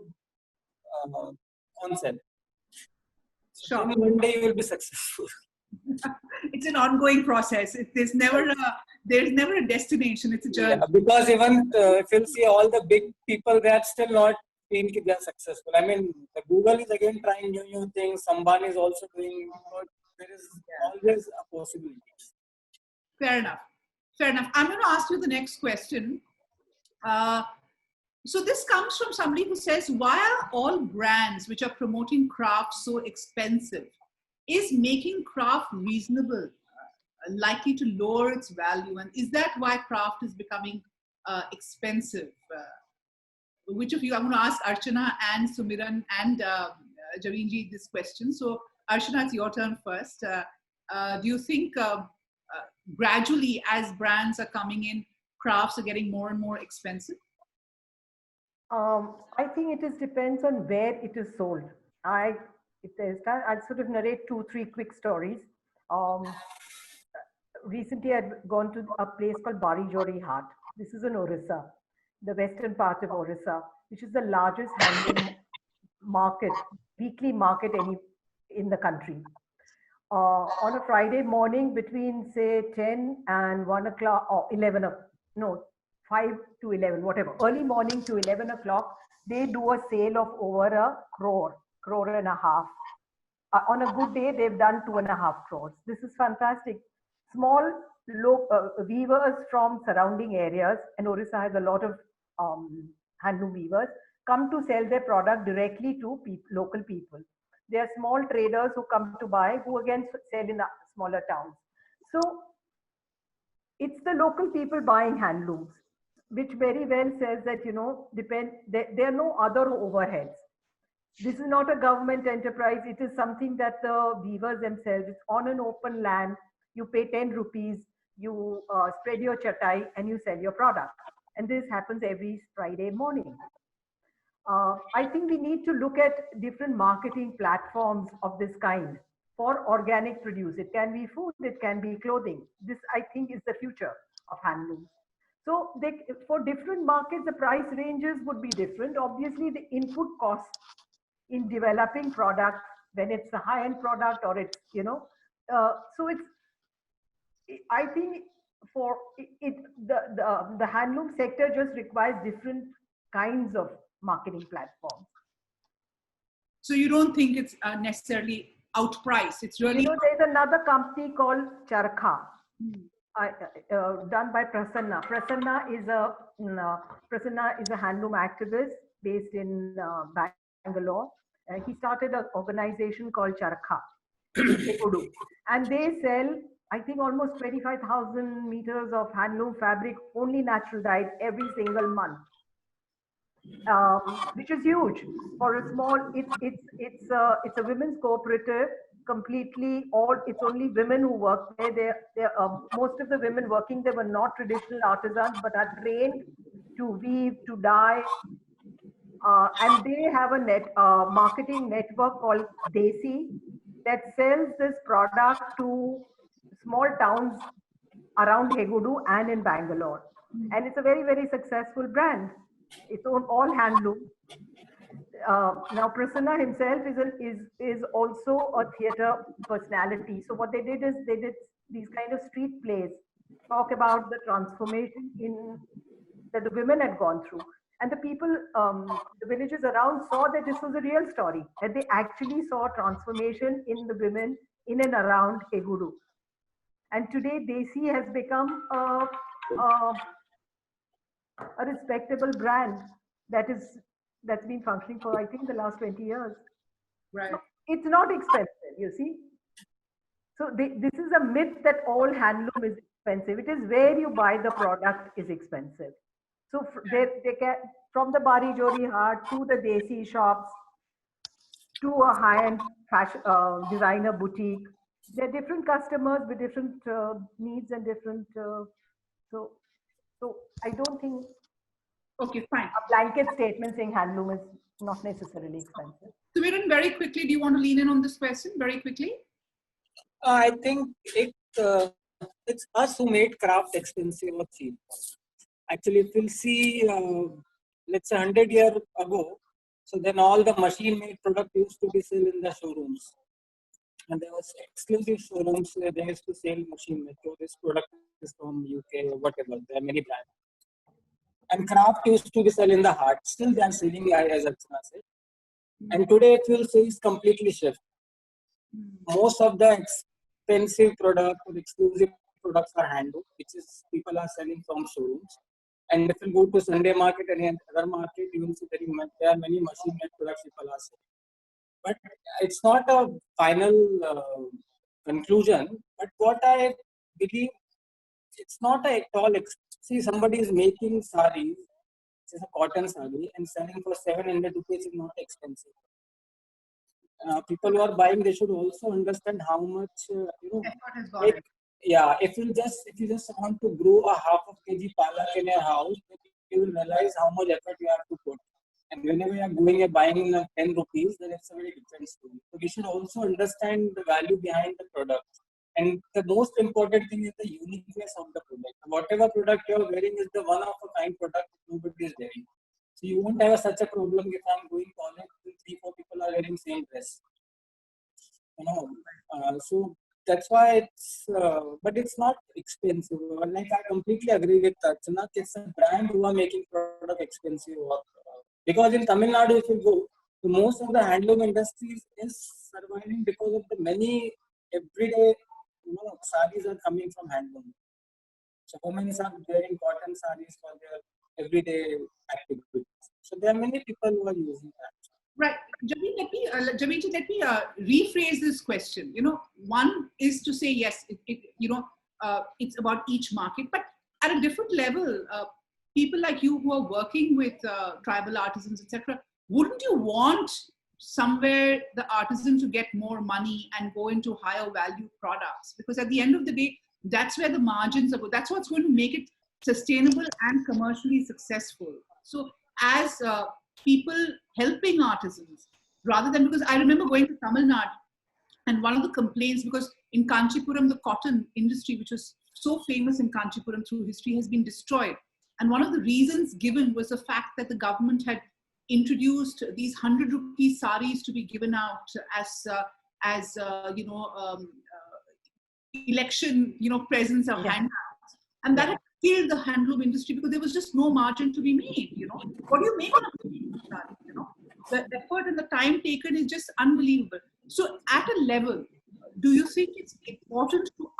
concept. Sure. So one day you will be successful. It's an ongoing process. There's never a destination. It's a journey. Yeah, because even if you see all the big people, they are still not being they are successful. I mean, the Google is again trying new things. Samban is also doing. There is always a possibility. Fair enough. Fair enough. I'm going to ask you the next question. So this comes from somebody who says, why are all brands which are promoting craft so expensive? Is making craft reasonable likely to lower its value? And is that why craft is becoming expensive? Which of you, I'm going to ask Archana and Sumiran and Javeenji this question. So Archana, it's your turn first. Do you think gradually as brands are coming in, crafts are getting more and more expensive? I think it depends on where it is sold. I'll sort of narrate 2-3 quick stories. Recently, I'd gone to a place called Barijori Hat. This is in Orissa, the western part of Orissa, which is the largest handloom market, weekly market in the country. on a Friday morning between say 10 and 1 o'clock or 11, no, 5 to 11, whatever, early morning to 11 o'clock, they do a sale of over a crore and a half. On a good day, they've done 2.5 crores. This is fantastic. Small weavers from surrounding areas, and Orissa has a lot of handloom weavers, come to sell their product directly to local people. There are small traders who come to buy, who again sell in smaller towns. So it's the local people buying handlooms, which very well says that, you know, there are no other overheads. This is not a government enterprise. It is something that the weavers themselves, it's on an open land. You pay 10 rupees, you spread your chatai and you sell your product. And this happens every Friday morning. I think we need to look at different marketing platforms of this kind for organic produce. It can be food, it can be clothing. This, I think, is the future of handloom. So for different markets, the price ranges would be different. Obviously, the input costs in developing products, when it's a high-end product or it's, you know, so it's, I think for the handloom sector just requires different kinds of marketing platforms. So you don't think it's necessarily outpriced? It's really, you know, there's another company called Charkha, done by Prasanna. Prasanna is a handloom activist based in Bangalore. He started an organization called Charkha, and they sell, I think, almost 25,000 meters of handloom fabric, only natural dyed, every single month. Which is huge for a small. It's a women's cooperative. Completely, it's only women who work there. Most of the women working there were not traditional artisans, but are trained to weave, to dye, and they have a marketing network called Desi that sells this product to small towns around Hegudu and in Bangalore, and it's a very, very successful brand. It's all handloom. Now Prasanna himself is also a theater personality. So what they did is they did these kind of street plays, talk about the transformation that the women had gone through. And the people, the villagers around saw that this was a real story, that they actually saw transformation in the women in and around Hegudu. And today Desi has become a respectable brand that's been functioning for, I think, the last 20 years. right. So it's not expensive, you see. So this is a myth that all handloom is expensive. It is where you buy the product is expensive. So they can, from the Bari Jori Haat to the Desi shops to a high-end fashion designer boutique. There are different customers with different needs and different. So I don't think. Okay, fine. A blanket statement saying handloom is not necessarily expensive. So Viren, very quickly, do you want to lean in on this question very quickly? I think it's us who made craft expensive or cheap. Actually, if we'll see, let's say 100 years ago, so then all the machine-made product used to be sold in the showrooms. And there was exclusive showrooms where they used to sell machine-made. So this product is from UK or whatever. There are many brands. And craft used to be sold in the heart. Still they are selling, as Archana said. And today it will say is completely shift. Most of the expensive product or exclusive products are handled, which is people are selling from showrooms. And if you go to Sunday market or any other market, you will see there are many machine-made products people are selling. But it's not a final conclusion. But what I believe, it's not at all. See, somebody is making sarees, which is a cotton saree, and selling for 700 rupees is not expensive. People who are buying, they should also understand how much if you just want to grow a half of kg palak in your house, you will realize how much effort you have to put. And whenever you are going and buying 10 rupees, then it's a very different story. So we should also understand the value behind the product. And the most important thing is the uniqueness of the product. Whatever product you are wearing is the one of a kind product that nobody is wearing. So you won't have such a problem if I'm going college and 3-4 people are wearing same dress. So that's why it's, but it's not expensive. Like I completely agree with Archana. It's a brand who are making product expensive. Because in Tamil Nadu, if you go, most of the handloom industries is surviving because of the many everyday, sarees are coming from handloom. So women are wearing cotton sarees for their everyday activities. So there are many people who are using that. Right. Jamiji, let me rephrase this question. One is to say, yes, it's about each market, but at a different level, people like you who are working with tribal artisans, etc., wouldn't you want somewhere the artisan to get more money and go into higher value products? Because at the end of the day, that's where the margins are good. That's what's going to make it sustainable and commercially successful. So as people helping artisans, rather than, because I remember going to Tamil Nadu, and one of the complaints, because in Kanchipuram, the cotton industry, which was so famous in Kanchipuram through history, has been destroyed. And one of the reasons given was the fact that the government had introduced these 100 rupee saris to be given out as election, presents of handouts. And that had killed the handloom industry because there was just no margin to be made. What do you make on a sari? The effort and the time taken is just unbelievable. So at a level, do you think it's important to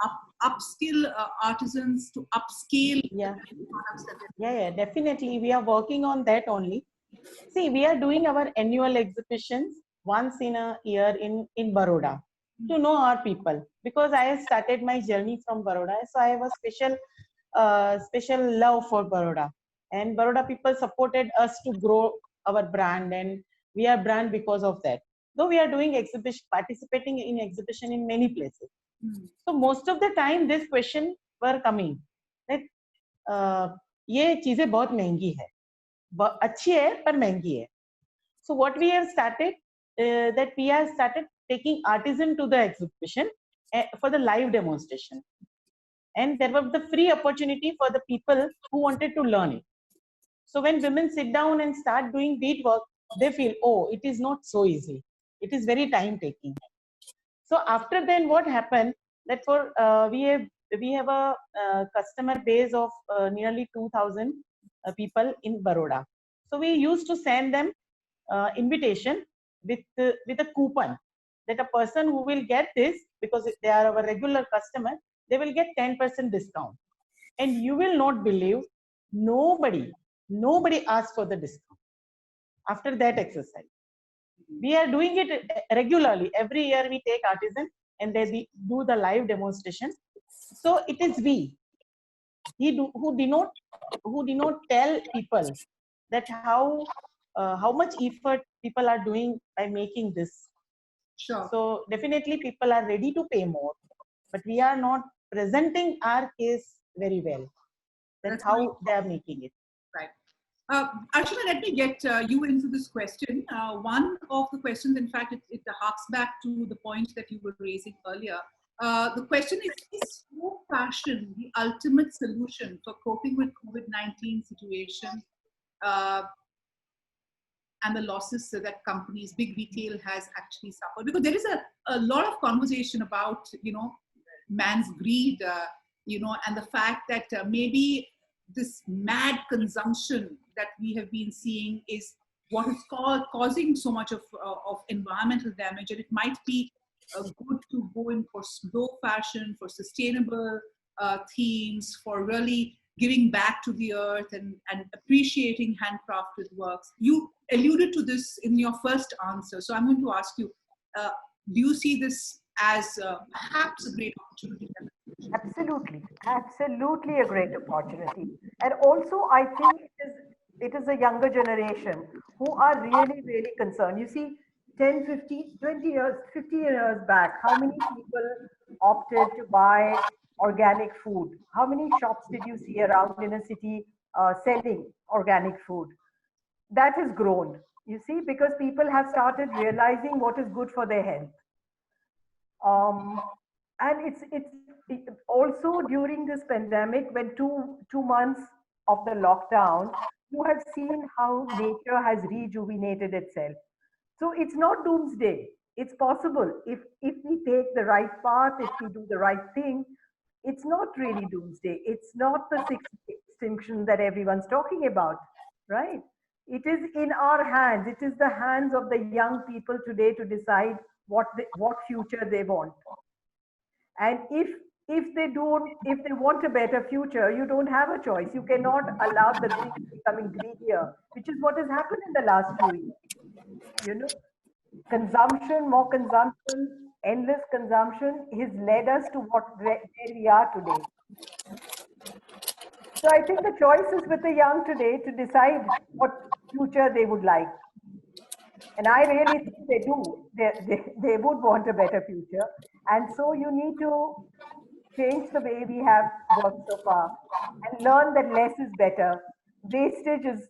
upskill artisans, to upscale Yeah. the products that Yeah, definitely. We are working on that only. See, we are doing our annual exhibitions once in a year in Baroda to know our people, because I have started my journey from Baroda. So I have a special love for Baroda, and Baroda people supported us to grow our brand, and we are brand because of that. Though we are doing exhibition, participating in exhibition in many places. So most of the time this question were coming that ये चीजें बहुत महंगी है, अच्छी है पर महंगी है. So what we have started, that we have started taking artisan to the exhibition for the live demonstration, and there was the free opportunity for the people who wanted to learn it. So when women sit down and start doing bead work, they feel, oh, it is not so easy. It is very time taking. So after then what happened, that for we have a customer base of nearly 2,000 people in Baroda. So we used to send them invitation with a coupon that a person who will get this, because if they are our regular customer, they will get 10% discount. And you will not believe, nobody asked for the discount after that exercise. We are doing it regularly. Every year we take artisan and they do the live demonstration. So it is we who did not tell people that how much effort people are doing by making this. Sure. So definitely people are ready to pay more, but we are not presenting our case very well. That's how they are making it. Right. Archana, let me get you into this question. One of the questions, in fact, it harks back to the point that you were raising earlier. The question is slow fashion the ultimate solution for coping with COVID-19 situation and the losses that companies, big retail has actually suffered? Because there is a lot of conversation about, man's greed, and the fact that maybe this mad consumption that we have been seeing is what is causing so much of environmental damage, and it might be good to go in for slow fashion, for sustainable themes, for really giving back to the earth and appreciating handcrafted works. You alluded to this in your first answer, so I'm going to ask you, do you see this as perhaps a great opportunity? Absolutely a great opportunity. And also, I think it is a younger generation who are really, really concerned. You see, 10, 15, 20 years, 50 years back, how many people opted to buy organic food? How many shops did you see around in a city selling organic food? That has grown, you see, because people have started realizing what is good for their health. And it's also during this pandemic, when two months of the lockdown, you have seen how nature has rejuvenated itself. So it's not doomsday. It's possible if we take the right path, if we do the right thing. It's not really doomsday. It's not the sixth extinction that everyone's talking about, right? It is in our hands. It is the hands of the young people today to decide what future they want. And if they want a better future, you don't have a choice. You cannot allow the rich becoming greedier, which is what has happened in the last few years. You know, consumption, more consumption, endless consumption has led us to where we are today. So I think the choice is with the young today to decide what future they would like. And I really think they do. They would want a better future. And so you need to change the way we have worked so far and learn that less is better. Wastage is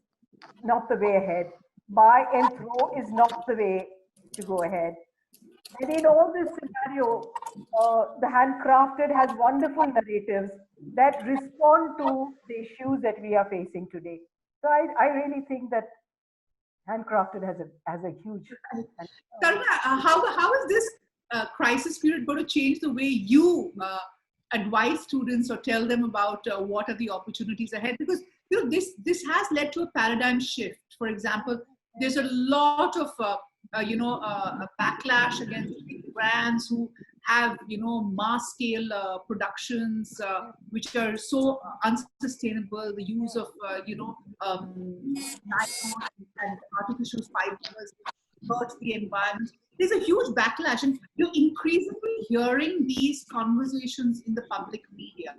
not the way ahead. Buy and throw is not the way to go ahead. And in all this scenario, the Handcrafted has wonderful narratives that respond to the issues that we are facing today. So I really think that Handcrafted has a huge. Taruna, how is this crisis period going to change the way you advise students or tell them about what are the opportunities ahead? Because this has led to a paradigm shift. For example, there's a lot of a backlash against big brands who have mass scale productions which are so unsustainable. The use of nylon and artificial fibers hurt the environment. There's a huge backlash, and you're increasingly hearing these conversations in the public media.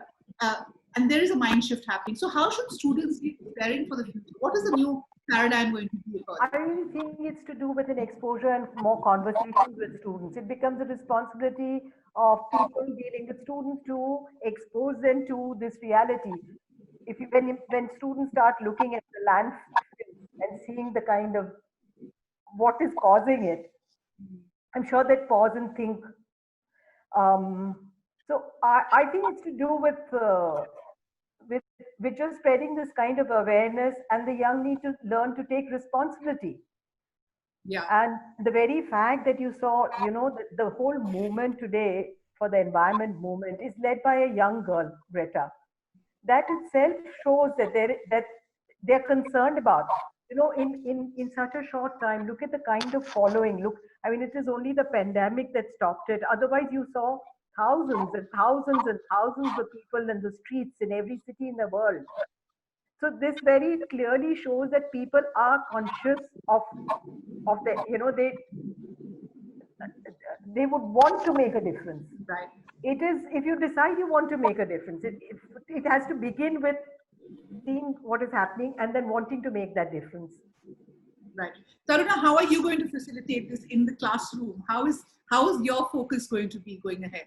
And there is a mind shift happening. So how should students be preparing for the future? What is the new paradigm going to be about? I really think it's to do with an exposure and more conversations with students. It becomes a responsibility of people dealing with students to expose them to this reality. When students start looking at the landfill and seeing the kind of what is causing it, I'm sure they pause and think. So I think it's to do with just spreading this kind of awareness, and the young need to learn to take responsibility. Yeah. And the very fact that you saw, the whole movement today for the environment movement is led by a young girl, Greta. That itself shows that they're concerned about. In such a short time, look at the kind of following. It is only the pandemic that stopped it. Otherwise, you saw thousands and thousands and thousands of people in the streets in every city in the world. So this very clearly shows that people are conscious of they would want to make a difference. Right. It is, if you decide you want to make a difference, it has to begin with seeing what is happening and then wanting to make that difference. Right. Taruna, how are you going to facilitate this in the classroom? How is your focus going to be going ahead?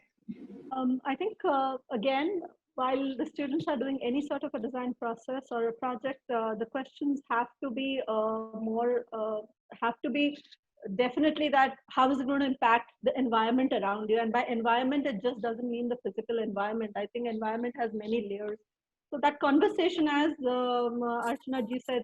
I think, again, while the students are doing any sort of a design process or a project, the questions have to be definitely that how is it going to impact the environment around you? And by environment, it just doesn't mean the physical environment. I think environment has many layers. So that conversation, as Archana ji said,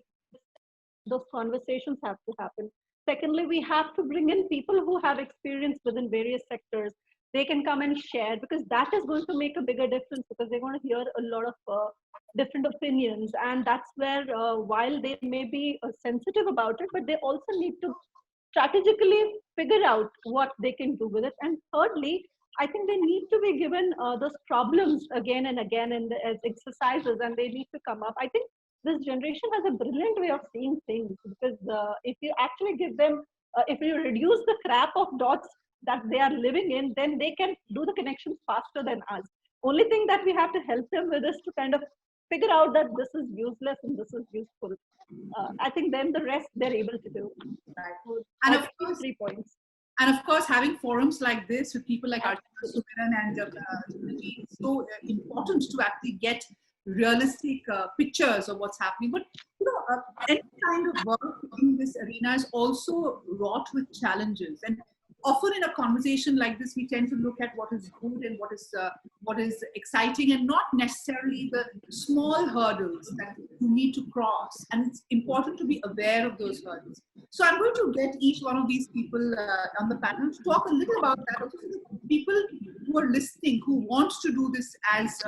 those conversations have to happen. Secondly, we have to bring in people who have experience within various sectors. They can come and share, because that is going to make a bigger difference, because they're going to hear a lot of different opinions. And that's where, while they may be sensitive about it, but they also need to strategically figure out what they can do with it. And thirdly, I think they need to be given those problems again and again as exercises, and they need to come up. I think this generation has a brilliant way of seeing things, because if you actually give them, if you reduce the crap of dots that they are living in, then they can do the connections faster than us. Only thing that we have to help them with is to kind of figure out that this is useless and this is useful. I think then the rest they're able to do. Right. And of course, 3 points. And of course, having forums like this with people like Archana Sumiran and Suniti is so important to actually get realistic pictures of what's happening. But any kind of work in this arena is also wrought with challenges. And often in a conversation like this, we tend to look at what is good and what is exciting, and not necessarily the small hurdles that you need to cross, and it's important to be aware of those hurdles. So I'm going to get each one of these people on the panel to talk a little about that. Also, for the people who are listening, who want to do this as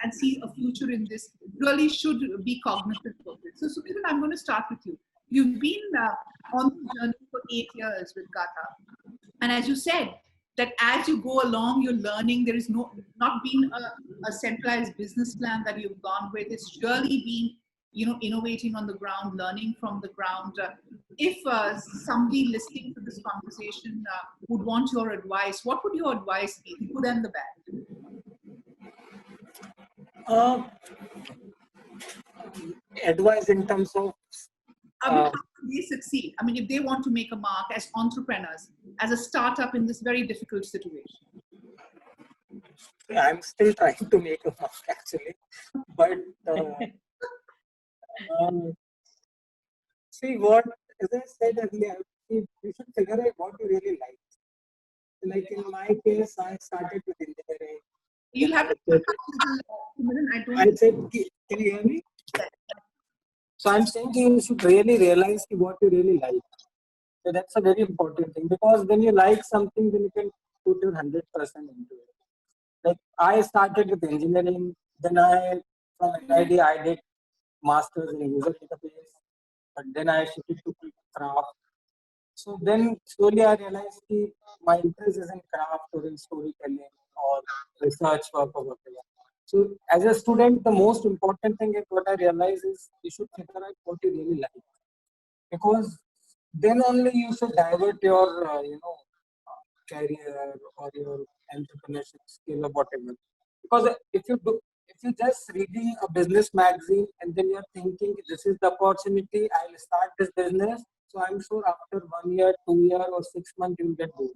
and see a future in this, really should be cognizant of it. So Sukiran, I'm going to start with you. You've been on the journey for 8 years with Gata, and as you said, that as you go along, you're learning. There is not been a centralized business plan that you've gone with. It's really been, innovating on the ground, learning from the ground. If somebody listening to this conversation would want your advice, what would your advice be, the good and the bad? Advice in terms of How do they succeed? I mean, if they want to make a mark as entrepreneurs, as a startup in this very difficult situation. I'm still trying to make a mark actually, but see what, as I said earlier, you should figure out what you really like. Like in my case, I started with engineering. You'll have to. I said, can you hear me? So I'm saying you should really realize what you really like. So that's a very important thing, because when you like something, then you can put your 100% into it. Like I started with engineering, then from NID I did masters in user database, but then I shifted to craft. So then slowly I realized that my interest is in craft or in storytelling or research work or whatever. So as a student, the most important thing is what I realize is you should figure out what you really like, because then only you should divert your career or your entrepreneurship skill or whatever. Because if you just reading a business magazine and then you're thinking this is the opportunity, I'll start this business. So I'm sure after 1 year, 2 years or 6 months you'll get bored.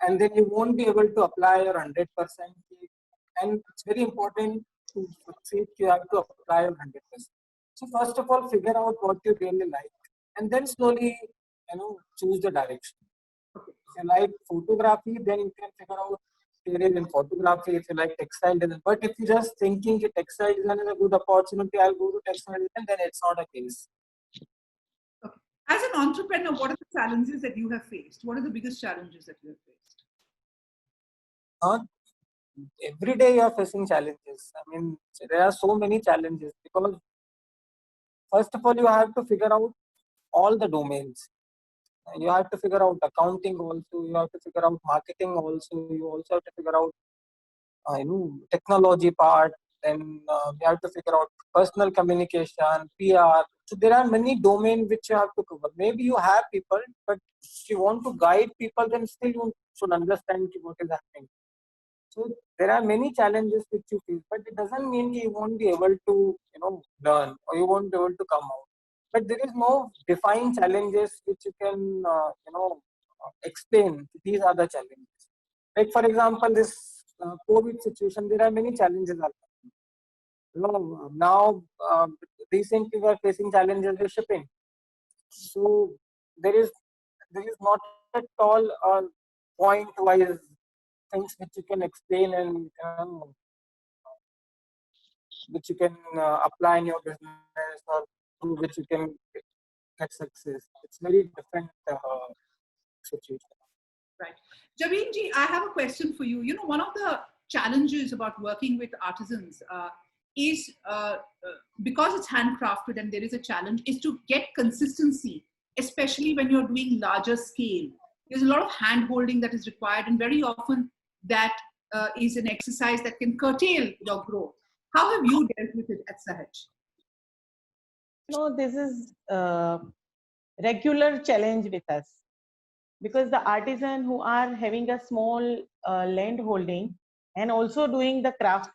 And then you won't be able to apply your 100%. And it's very important to succeed. You have to apply your 100%. So first of all, figure out what you really like, and then slowly, choose the direction. If you like photography, then you can figure out career in photography. If you like textile design, but if you're just thinking textile design is a good opportunity, I'll go to textile design, then it's not a case. Okay. As an entrepreneur, what are the challenges that you have faced? What are the biggest challenges that you have faced? Every day you are facing challenges. I mean, there are so many challenges, because first of all, you have to figure out all the domains. You have to figure out accounting also. You have to figure out marketing also. You also have to figure out technology part. Then you have to figure out personal communication, PR. So there are many domains which you have to cover. Maybe you have people, but if you want to guide people, then still you should understand what is happening. So there are many challenges which you face, but it doesn't mean you won't be able to, learn, or you won't be able to come out. But there is no defined challenges which you can, explain. These are the challenges. Like for example, this COVID situation, there are many challenges. Now, recently we are facing challenges with shipping. So there is not at all a point-wise things which you can explain and which you can apply in your business, or through which you can get success. It's very different situation. Right. Javeen ji, I have a question for you. One of the challenges about working with artisans is because it's handcrafted and there is a challenge, is to get consistency, especially when you're doing larger scale. There's a lot of hand holding that is required, and very often that is an exercise that can curtail your growth. How have you dealt with it at Sahaj? No, this is a regular challenge with us, because the artisan who are having a small land holding and also doing the craft,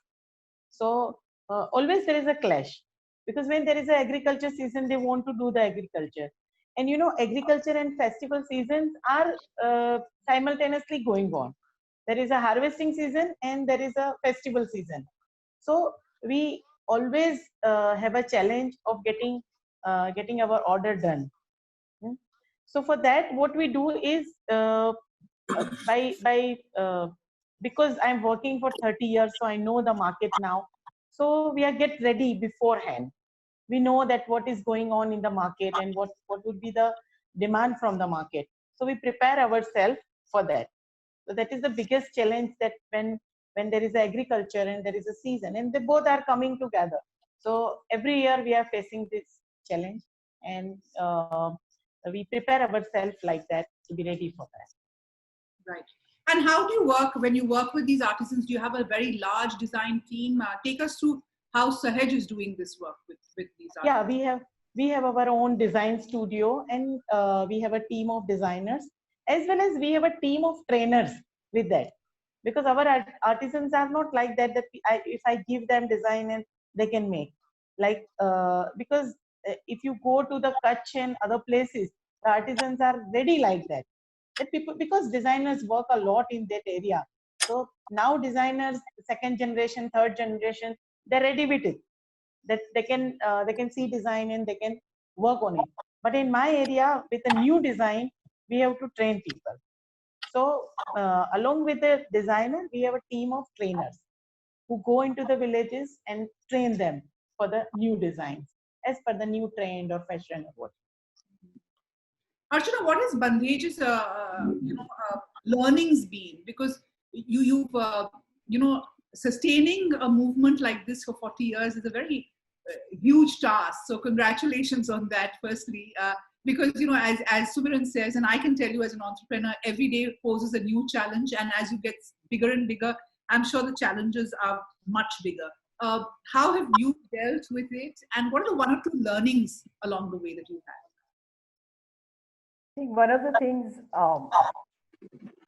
so always there is a clash, because when there is an agriculture season, they want to do the agriculture, and agriculture and festival seasons are simultaneously going on. There is a harvesting season and there is a festival season. So we always have a challenge of getting our order done. So for that, what we do is because I'm working for 30 years, so I know the market now. So we are get ready beforehand. we know that what is going on in the market and what would be the demand from the market. So we prepare ourselves for that. So that is the biggest challenge, that when there is agriculture and there is a season and they both are coming together. So every year we are facing this challenge, and we prepare ourselves like that to be ready for that. Right. And how do you work when you work with these artisans? Do you have a very large design team? Take us through how Sahaj is doing this work with these artists. Yeah, we have our own design studio, and we have a team of designers, as well as we have a team of trainers with that, because our artisans are not like that, if I give them design and they can make, like because if you go to the Kutch and other places, the artisans are ready like that. That people, because designers work a lot in that area. So now designers, second generation, third generation, they're ready with it, that they can see design and they can work on it. But in my area, with a new design, we have to train people. So along with the designer, we have a team of trainers who go into the villages and train them for the new designs as per the new trend or fashion or what. Archana, what has Bandhej's learnings been? Because you've sustaining a movement like this for 40 years is a very huge task. So congratulations on that, firstly. Because as Sumiran says, and I can tell you as an entrepreneur, every day poses a new challenge, and as you get bigger and bigger, I'm sure the challenges are much bigger. How have you dealt with it, and what are the one or two learnings along the way that you had? I think one of the things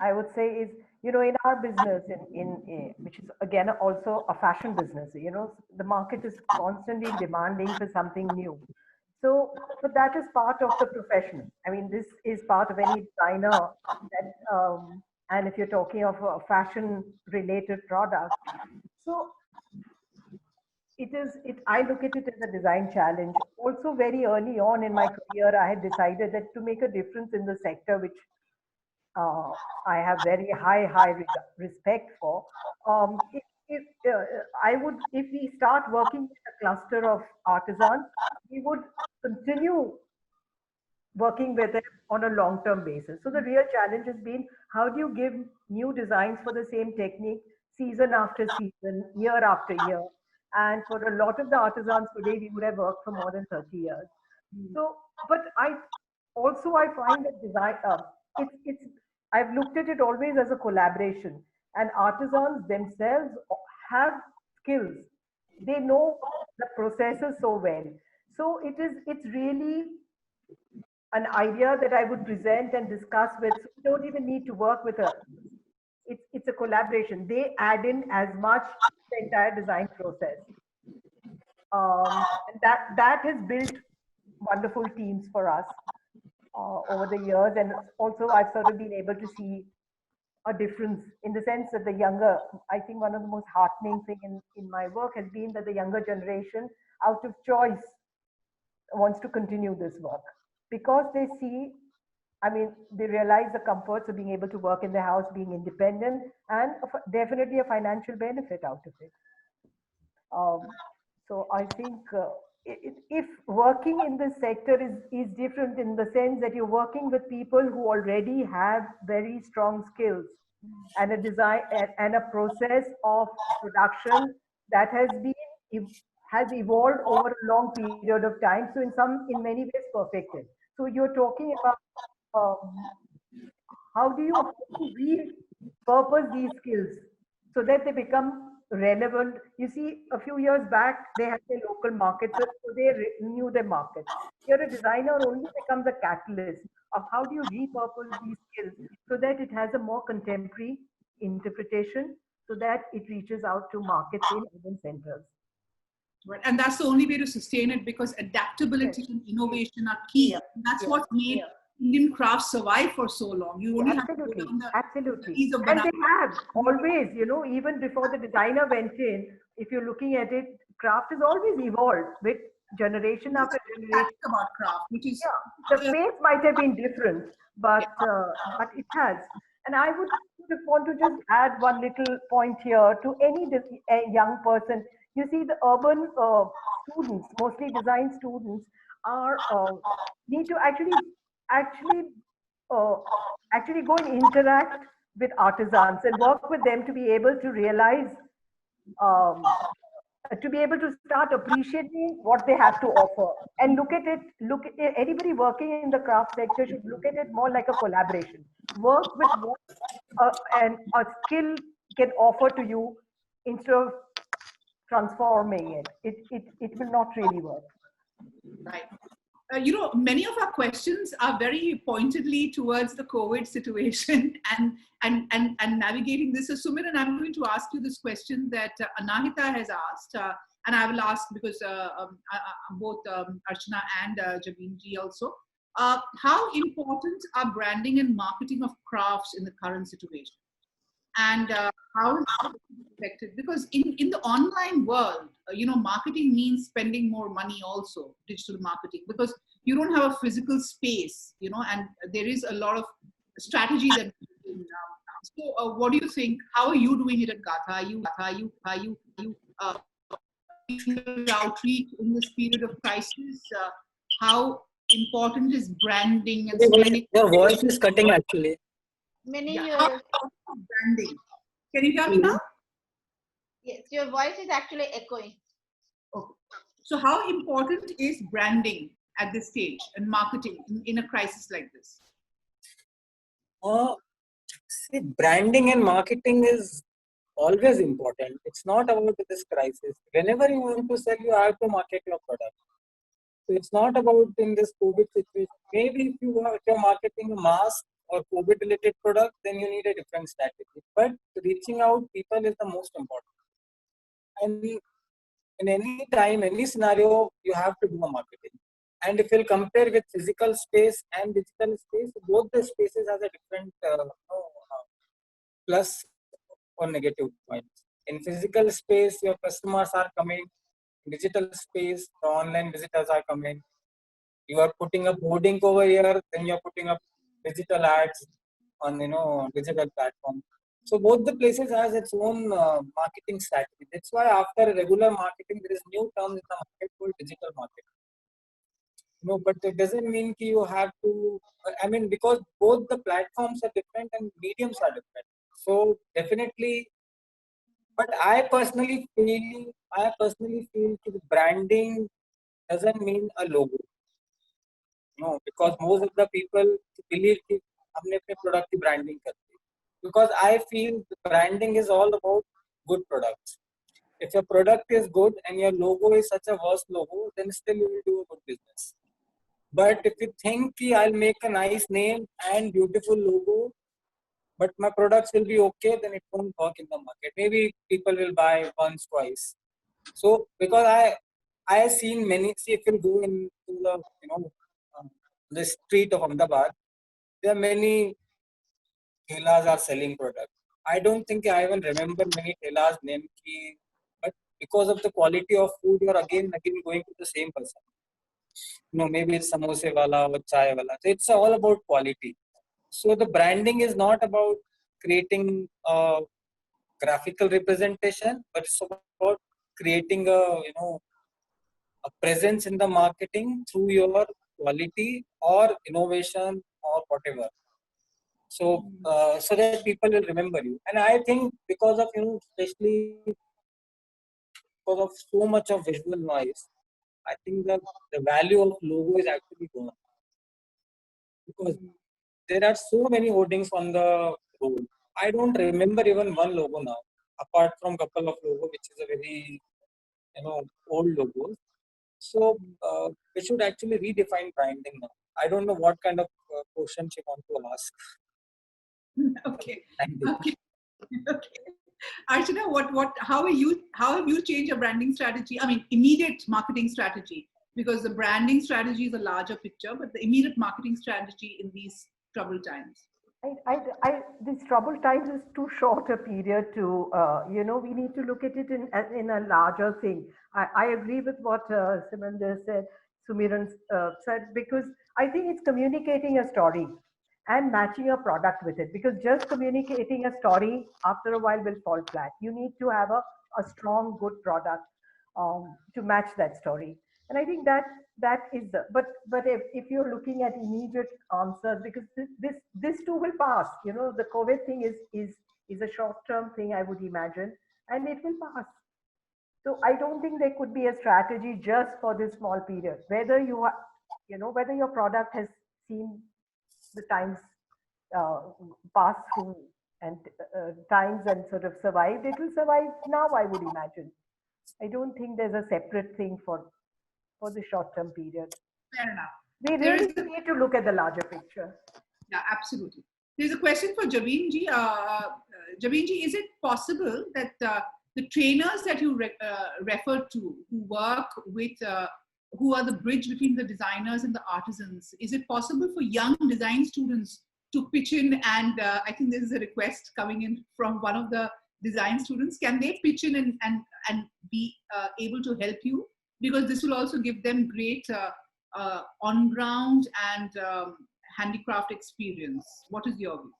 I would say is, in our business, which is again also a fashion business, the market is constantly demanding for something new. So, but that is part of the profession. I mean, this is part of any designer. And if you're talking of a fashion-related product, so I look at it as a design challenge. Also, very early on in my career, I had decided that to make a difference in the sector, which I have very high respect for. If we start working with a cluster of artisans, we would continue working with them on a long-term basis. So the real challenge has been, how do you give new designs for the same technique season after season, year after year? And for a lot of the artisans today, we would have worked for more than 30 years. So, but I find that design, I've looked at it always as a collaboration, and artisans themselves have skills. They know the processes so well. So it's really an idea that I would present and discuss with. So you don't even need to work with it's a collaboration. They add in as much the entire design process. And that has built wonderful teams for us over the years. And also I've sort of been able to see a difference in the sense that I think one of the most heartening thing in my work has been that the younger generation, out of choice, wants to continue this work because they see, they realize the comforts of being able to work in their house, being independent, and definitely a financial benefit out of it. So I think if working in this sector is different in the sense that you're working with people who already have very strong skills and a design and a process of production that has evolved over a long period of time. So in many ways perfected. So you're talking about how do you repurpose these skills so that they become relevant. You see, a few years back, they had their local markets, so they knew their markets. Here, a designer only becomes a catalyst of how do you repurpose these skills so that it has a more contemporary interpretation, so that it reaches out to markets in urban centers. Right. And that's the only way to sustain it, because adaptability and innovation are key. Yeah. That's what made Indian crafts survive for so long. You only have to go down the keys of and they have always, even before the designer went in, if you're looking at it, craft has always evolved with generation after generation. About craft, which is the pace might have been different, but it has. And I would want to just add one little point here to any young person. You see, the urban students, mostly design students, are need to actually uh, actually go and interact with artisans and work with them to be able to realize, um, to be able to start appreciating what they have to offer and look at it. Anybody working in the craft sector should look at it more like a collaboration. Work with what and a skill can offer to you instead of transforming it. It will not really work. Right. Many of our questions are very pointedly towards the COVID situation and navigating this. So, Sumiran, I'm going to ask you this question that Anahita has asked, and I will ask because both Archana and Javeen ji also. How important are branding and marketing of crafts in the current situation? And how is it affected? Because in the online world, marketing means spending more money also, digital marketing, because you don't have a physical space, and there is a lot of strategy that. So, what do you think? How are you doing it at Gatha? Are you outreach in this period of crisis? How important is branding and spending? Your voice is cutting actually. Many How important is branding? Can you hear me now? yes, your voice is actually echoing. Okay. So how important is branding at this stage and marketing in a crisis like this? See, branding and marketing is always important. It's not about this crisis. Whenever you want to sell, you have to market your product. So it's not about in this COVID situation. Maybe if you're marketing a mask or COVID related product, then you need a different strategy. But reaching out people is the most important. And in any time, any scenario, you have to do a marketing. And if you'll compare with physical space and digital space, both the spaces has a different plus or negative points. In physical space, your customers are coming. In digital space, the online visitors are coming. You are putting up hoarding over here, then you're putting up digital ads on digital platform. So both the places has its own marketing strategy. That's why after regular marketing, there is new term in the market called digital marketing. No, but it doesn't mean that you have to. I mean, because both the platforms are different and mediums are different. So definitely, but I personally feel that branding doesn't mean a logo. No, because most of the people believe that हमने अपने product की branding करते हैं. Because I feel the branding is all about good products. If your product is good and your logo is such a worse logo, then still you will do a good business. But if you think I'll make a nice name and beautiful logo, but my products will be okay, then it won't work in the market. Maybe people will buy once, twice. So because I have seen many. See, if you go into the the street of Ahmedabad, there are many thelas are selling products. I don't think I even remember many thelas name ki, but because of the quality of food, you're again going to the same person. Maybe it's samosa wala or chai wala. So it's all about quality. So the branding is not about creating a graphical representation, but it's about creating a presence in the marketing through your quality or innovation or whatever. So so that people will remember you. And I think because of especially because of so much of visual noise, I think the value of logo is actually gone. Because there are so many hoardings on the road. I don't remember even one logo now, apart from couple of logo, which is a very old logo. So we should actually redefine branding now. I don't know what kind of question you want to ask. Okay. Okay. Okay. Archana, how have you changed your branding strategy? I mean, immediate marketing strategy, because the branding strategy is a larger picture, but the immediate marketing strategy in these troubled times. These troubled times is too short a period to, we need to look at it in a larger thing. I agree with what Sumiran said, because I think it's communicating a story and matching a product with it, because just communicating a story after a while will fall flat. You need to have a strong, good product. to match that story. And I think that is the, but if you're looking at immediate answers, because this too will pass. You know, the COVID thing is a short-term thing, I would imagine, and it will pass. So I don't think there could be a strategy just for this small period. Whether you are, you know, whether your product has seen the times uh, pass through and times and sort of survived, it will survive now, I would imagine. I don't think there's a separate thing for the short-term period. Fair enough. We There really is a- need to look at the larger picture. Yeah, absolutely. There's a question for Javeen ji. Javeen ji, is it possible that the trainers that you refer to, who work with, who are the bridge between the designers and the artisans, is it possible for young design students to pitch in? And I think this is a request coming in from one of the design students. Can they pitch in and be able to help you? Because this will also give them great on-ground and handicraft experience. What is your view?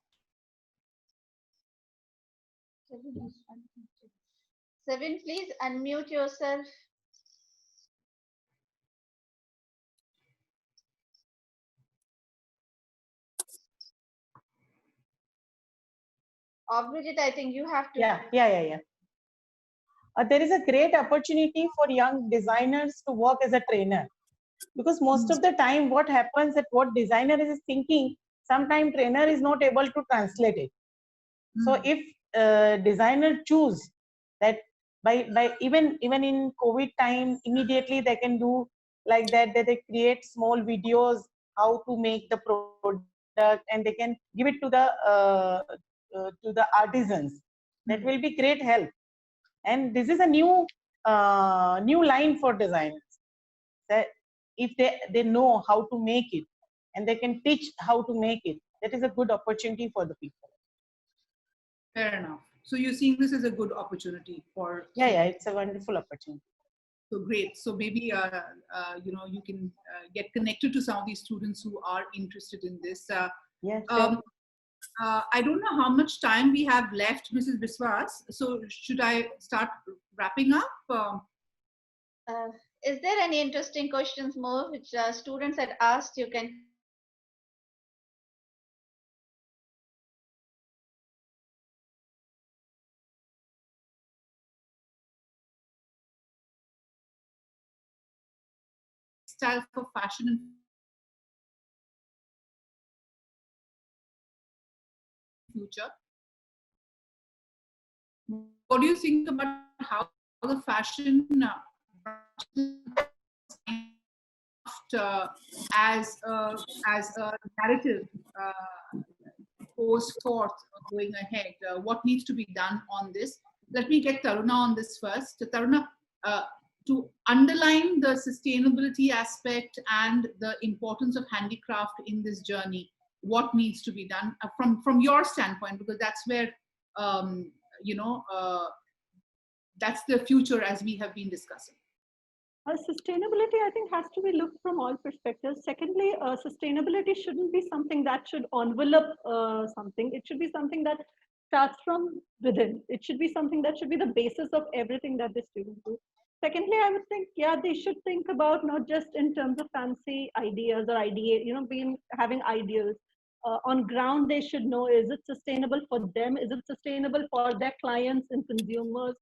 Sevin, please unmute yourself. Bridget, I think you have to. Yeah. There is a great opportunity for young designers to work as a trainer, because most of the time what happens that what designer is thinking, sometimes trainer is not able to translate it. So if designer choose that by even in COVID time, immediately they can do like that they create small videos how to make the product, and they can give it to the artisans. That will be great help. And this is a new line for designers, that if they know how to make it and they can teach how to make it, that is a good opportunity for the people. Fair enough. So you're seeing this as a good opportunity for. Yeah, it's a wonderful opportunity. So great. So maybe you know, you can get connected to some of these students who are interested in this. Yeah, sure. I don't know how much time we have left, Mrs. Biswas. So should I start wrapping up? Is there any interesting questions more which students had asked? You can. Style for fashion and future. What do you think about how the fashion as a narrative goes forth going ahead? What needs to be done on this? Let me get Taruna on this first. Taruna, to underline the sustainability aspect and the importance of handicraft in this journey, what needs to be done from your standpoint? Because that's where you know, that's the future as we have been discussing. Sustainability, I think, has to be looked from all perspectives. Secondly, sustainability shouldn't be something that should envelop something. It should be something that starts from within. It should be something that should be the basis of everything that the students do. Secondly, I would think, yeah, they should think about not just in terms of fancy ideas or having ideals. On ground, they should know, is it sustainable for them? Is it sustainable for their clients and consumers?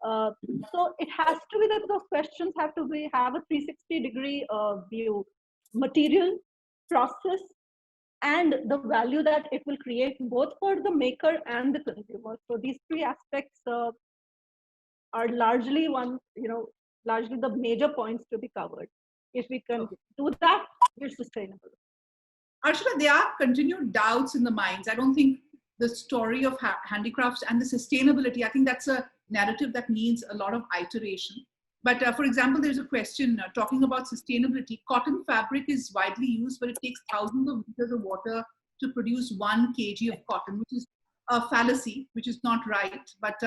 So it has to be that those questions have to have a 360-degree view: material, process, and the value that it will create both for the maker and the consumer. So these three aspects are largely largely the major points to be covered. If we can do that, we're sustainable. Arshita, there are continued doubts in the minds. I don't think the story of handicrafts and the sustainability, I think that's a narrative that needs a lot of iteration. But for example, there's a question talking about sustainability. Cotton fabric is widely used, but it takes thousands of liters of water to produce 1 kg of cotton, which is a fallacy, which is not right. But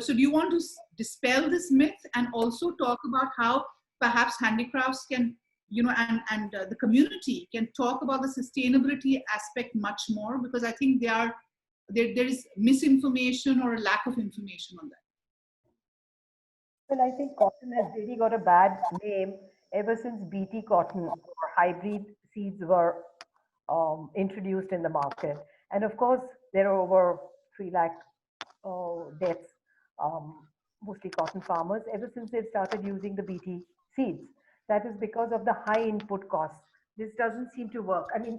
so do you want to dispel this myth and also talk about how perhaps handicrafts can, you know, and the community can talk about the sustainability aspect much more? Because I think there is misinformation or a lack of information on that. Well, I think cotton has really got a bad name ever since BT cotton or hybrid seeds were introduced in the market. And of course, there are over 3 lakh deaths, mostly cotton farmers, ever since they've started using the BT seeds. That is because of the high input costs. This doesn't seem to work. I mean,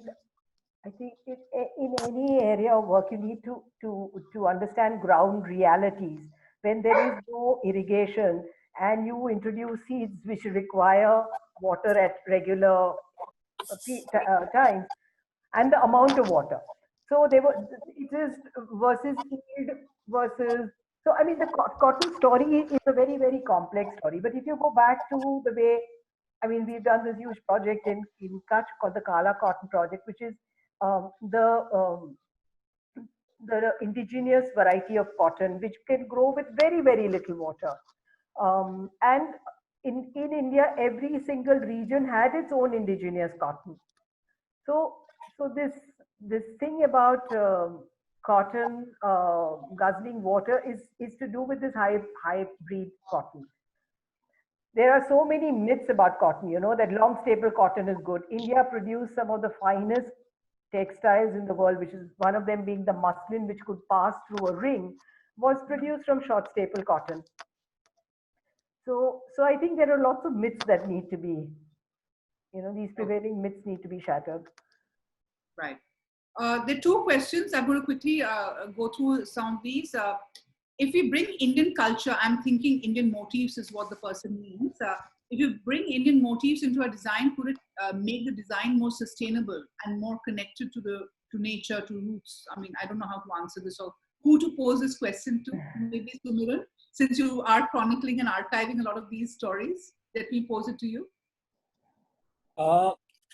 I think in any area of work, you need to understand ground realities. When there is no irrigation and you introduce seeds which require water at regular times and the amount of water. So it is versus yield versus, so I mean, the cotton story is a very, very complex story. But if you go back to the way, I mean, we've done this huge project in Kutch called the Kala Cotton Project, which is um, the um, the indigenous variety of cotton, which can grow with very, very little water. And in India, every single region had its own indigenous cotton. So, this thing about cotton guzzling water is to do with this hybrid cotton. There are so many myths about cotton, you know, that long staple cotton is good. India produced some of the finest textiles in the world, which is one of them being the muslin, which could pass through a ring, was produced from short staple cotton. So I think there are lots of myths that need to be, you know, these prevailing myths need to be shattered. Right. There are two questions. I'm going to quickly go through some of these. If we bring Indian culture, I'm thinking Indian motifs is what the person means. If you bring Indian motifs into a design, could it make the design more sustainable and more connected to nature, to roots? I mean, I don't know how to answer this or who to pose this question to. Maybe Sumiran, since you are chronicling and archiving a lot of these stories, let me pose it to you.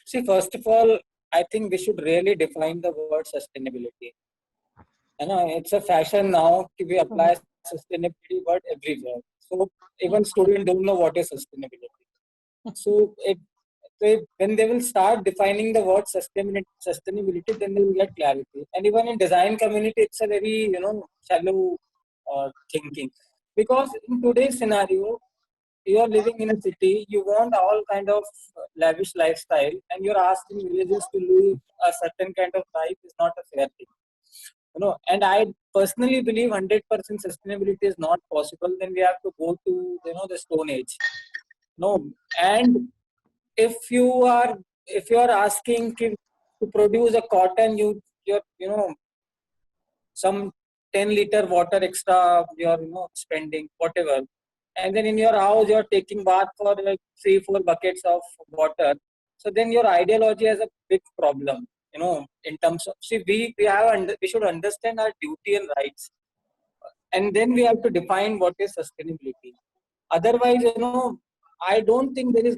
See, first of all, I think we should really define the word sustainability. You know, it's a fashion now. We apply sustainability word everywhere. So even students don't know what is sustainability. So when they will start defining the word sustainability, then they will get clarity. And even in design community, it's a very, you know, shallow thinking. Because in today's scenario, you are living in a city, you want all kind of lavish lifestyle, and you're asking villagers to live a certain kind of life is not a fair thing. You know, and I personally believe 100% sustainability is not possible. Then we have to go to, you know, the Stone Age. No, and if you are asking to produce a cotton, you're you know, some 10-liter water extra you're, you know, spending, whatever. And then in your house, you're taking bath for like 3-4 buckets of water. So then your ideology has a big problem, you know, in terms of, see, we should understand our duty and rights. And then we have to define what is sustainability. Otherwise, you know, I don't think there is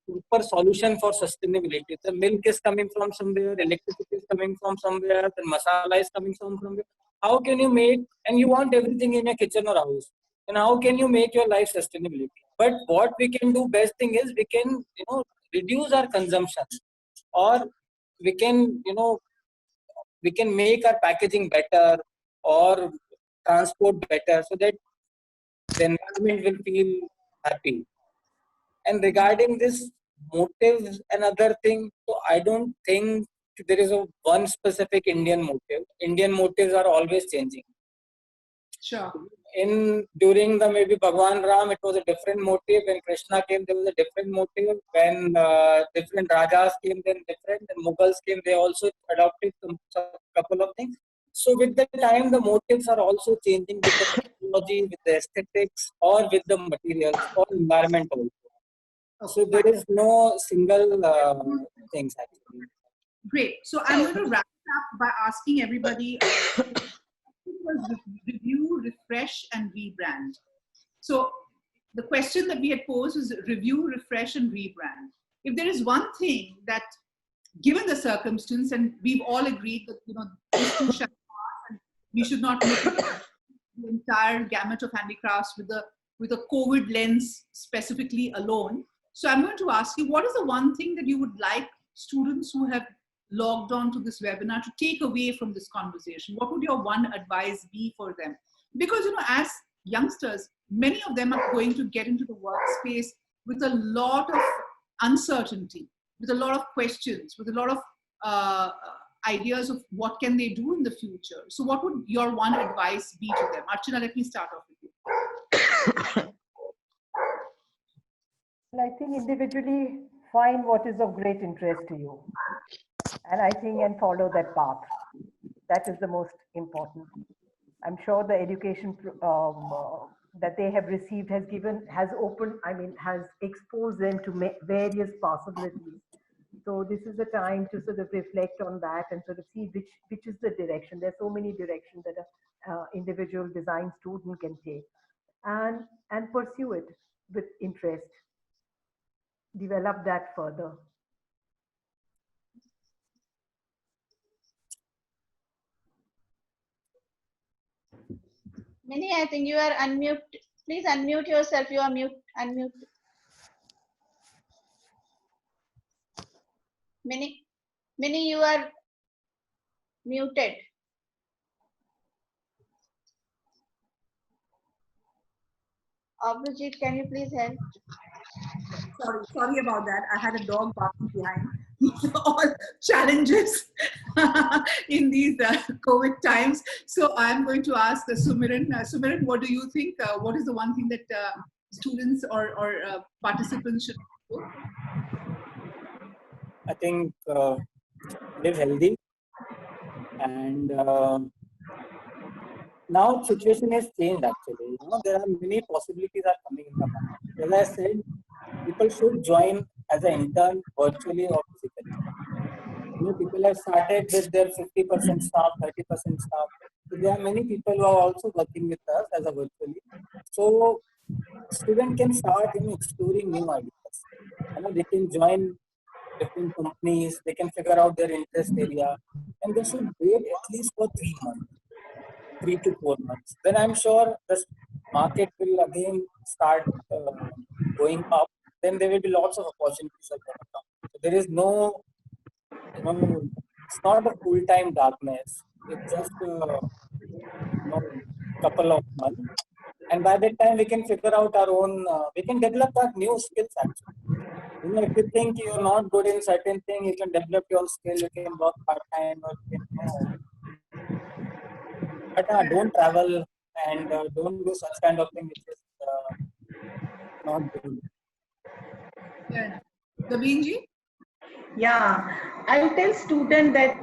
super solution for sustainability. The milk is coming from somewhere, electricity is coming from somewhere, the masala is coming from somewhere. How can you make, and you want everything in your kitchen or house, and how can you make your life sustainability? But what we can do best thing is we can, you know, reduce our consumption, or we can, you know, we can make our packaging better or transport better so that the environment will feel happy. And regarding this motives and other thing, so I don't think there is a one specific Indian motive. Indian motives are always changing. Sure. During the maybe Bhagwan Ram, it was a different motive. When Krishna came, there was a different motive. When different Rajas came, then different. And Mughals came, they also adopted some couple of things. So with the time, the motives are also changing with the technology, with the aesthetics, or with the materials, or environment also. So there is no single things actually. Great. So I'm going to wrap it up by asking everybody review, refresh, and rebrand. So the question that we had posed was review, refresh, and rebrand. If there is one thing that, given the circumstance, and we've all agreed that, you know, this too shall pass, and we should not look at the entire gamut of handicrafts with a COVID lens specifically alone. So I'm going to ask you, what is the one thing that you would like students who have logged on to this webinar to take away from this conversation? What would your one advice be for them? Because, you know, as youngsters, many of them are going to get into the workspace with a lot of uncertainty, with a lot of questions, with a lot of ideas of what can they do in the future. So what would your one advice be to them? Archana, let me start off with you. Well, I think individually find what is of great interest to you. And I think and follow that path. That is the most important. I'm sure the education that they have received has exposed them to various possibilities. So this is the time to sort of reflect on that and sort of see which is the direction. There's so many directions that an individual design student can take, and pursue it with interest. Develop that further. Mini, I think you are unmute. Please unmute yourself. You are unmute. Mini, you are muted. Abhijit, can you please help? Sorry about that. I had a dog barking behind. These are all challenges in these COVID times. So I'm going to ask Sumiran. Sumiran, what do you think? What is the one thing that students or participants should do? I think live healthy, and now situation has changed actually. There are many possibilities are coming in the market. As I said, people should join as an intern virtually or physically. People have started with their 50% staff, 30% staff. So there are many people who are also working with us as a virtually. So student can start exploring new ideas. They can join different companies, they can figure out their interest area, and they should wait at least for 3 months, 3 to 4 months. Then I'm sure the market will again start going up. Then there will be lots of opportunities. So there is no, it's not a full-time darkness. It's just couple of months. And by that time, we can figure out our own, we can develop our new skills actually. If you think you're not good in certain thing, you can develop your skill, you can work part-time or you can, but don't travel and don't do such kind of thing which is not good. Yeah. Gaveenji? Yeah, I'll tell student that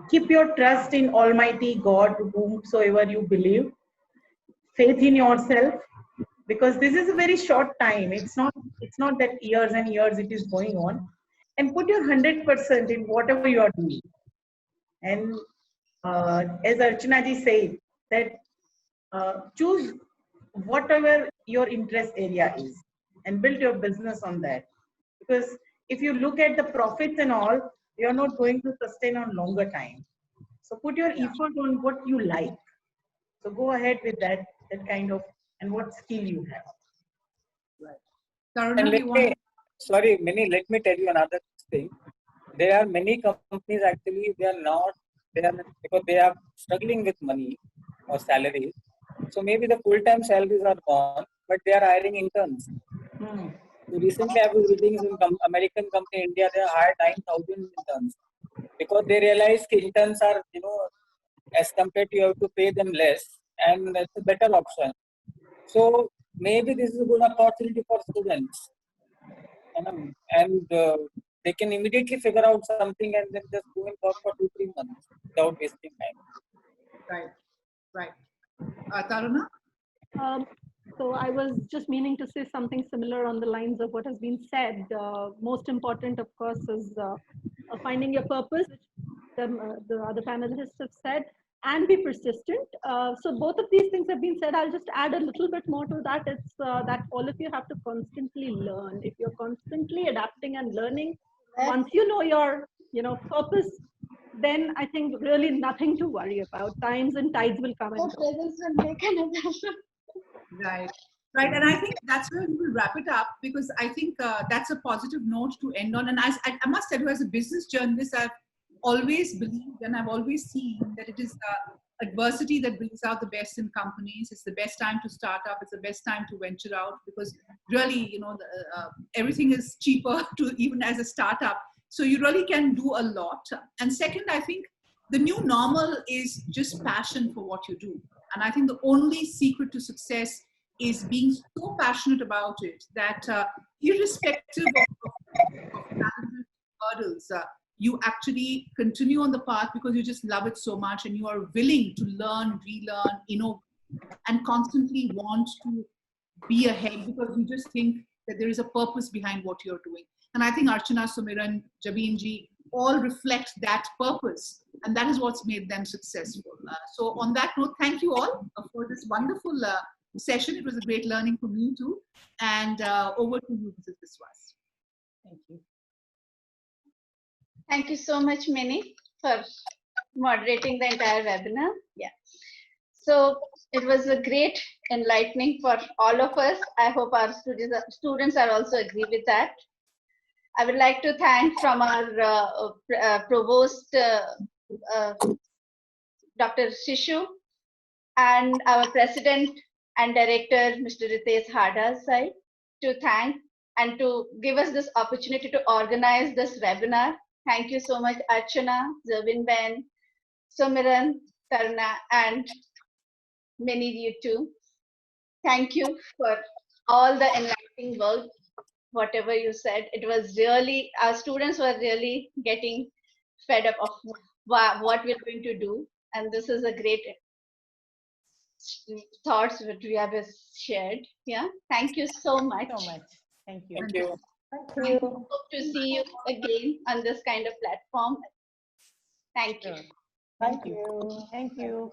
keep your trust in Almighty God, whomsoever you believe, faith in yourself, because this is a very short time. It's not that years and years it is going on, and put your 100% in whatever you are doing. And as Archana ji said, that choose whatever your interest area is and build your business on that. Because if you look at the profits and all, you are not going to sustain on longer time. So put your effort on what you like. So go ahead with that kind of, and what skill you have. Right. And sorry, Mini, let me tell you another thing. There are many companies actually, because they are struggling with money or salaries. So maybe the full-time salaries are gone, but they are hiring interns. So recently I was reading some American company in India, they hired 9,000 interns because they realized interns are, as compared to you have to pay them less, and that's a better option. So maybe this is a good opportunity for students, and they can immediately figure out something and then just go and work for 2-3 months without wasting time. Right. Taruna? So I was just meaning to say something similar on the lines of what has been said. Most important, of course, is finding your purpose, which the other panelists have said, and be persistent. So both of these things have been said. I'll just add a little bit more to that. It's that all of you have to constantly learn. If you're constantly adapting and learning, once you know your purpose, then I think really nothing to worry about. Times and tides will come and go. Right. And I think that's where we will wrap it up, because I think that's a positive note to end on. And I must tell you, as a business journalist, I've always believed and I've always seen that it is adversity that brings out the best in companies. It's the best time to start up. It's the best time to venture out, because really, you know, everything is cheaper to even as a startup. So you really can do a lot. And second, I think the new normal is just passion for what you do. And I think the only secret to success is being so passionate about it that irrespective of hurdles, you actually continue on the path because you just love it so much, and you are willing to learn, relearn, innovate, and constantly want to be ahead because you just think that there is a purpose behind what you're doing. And I think Archana, Sumiran, Jabin ji all reflect that purpose, and that is what's made them successful. So on that note, thank you all for this wonderful session. It was a great learning for me too. And over to you, Mrs. Biswas. Thank you. Thank you so much, Minnie, for moderating the entire webinar. Yeah. So it was a great enlightening for all of us. I hope our students are also agree with that. I would like to thank from our provost, Dr. Shishu, and our president and director, Mr. Ritesh Hada side, to thank and to give us this opportunity to organize this webinar. Thank you so much, Archana, Zervin Ben, Sumiran, Tarna, and many of you too. Thank you for all the enlightening work, whatever you said. It was really, our students were really getting fed up of what we're going to do. And this is a great thoughts that we have shared. Yeah, thank you so much. Thank you. Thank you. Thank you. Hope to see you again on this kind of platform. Thank you. Thank you. Thank you.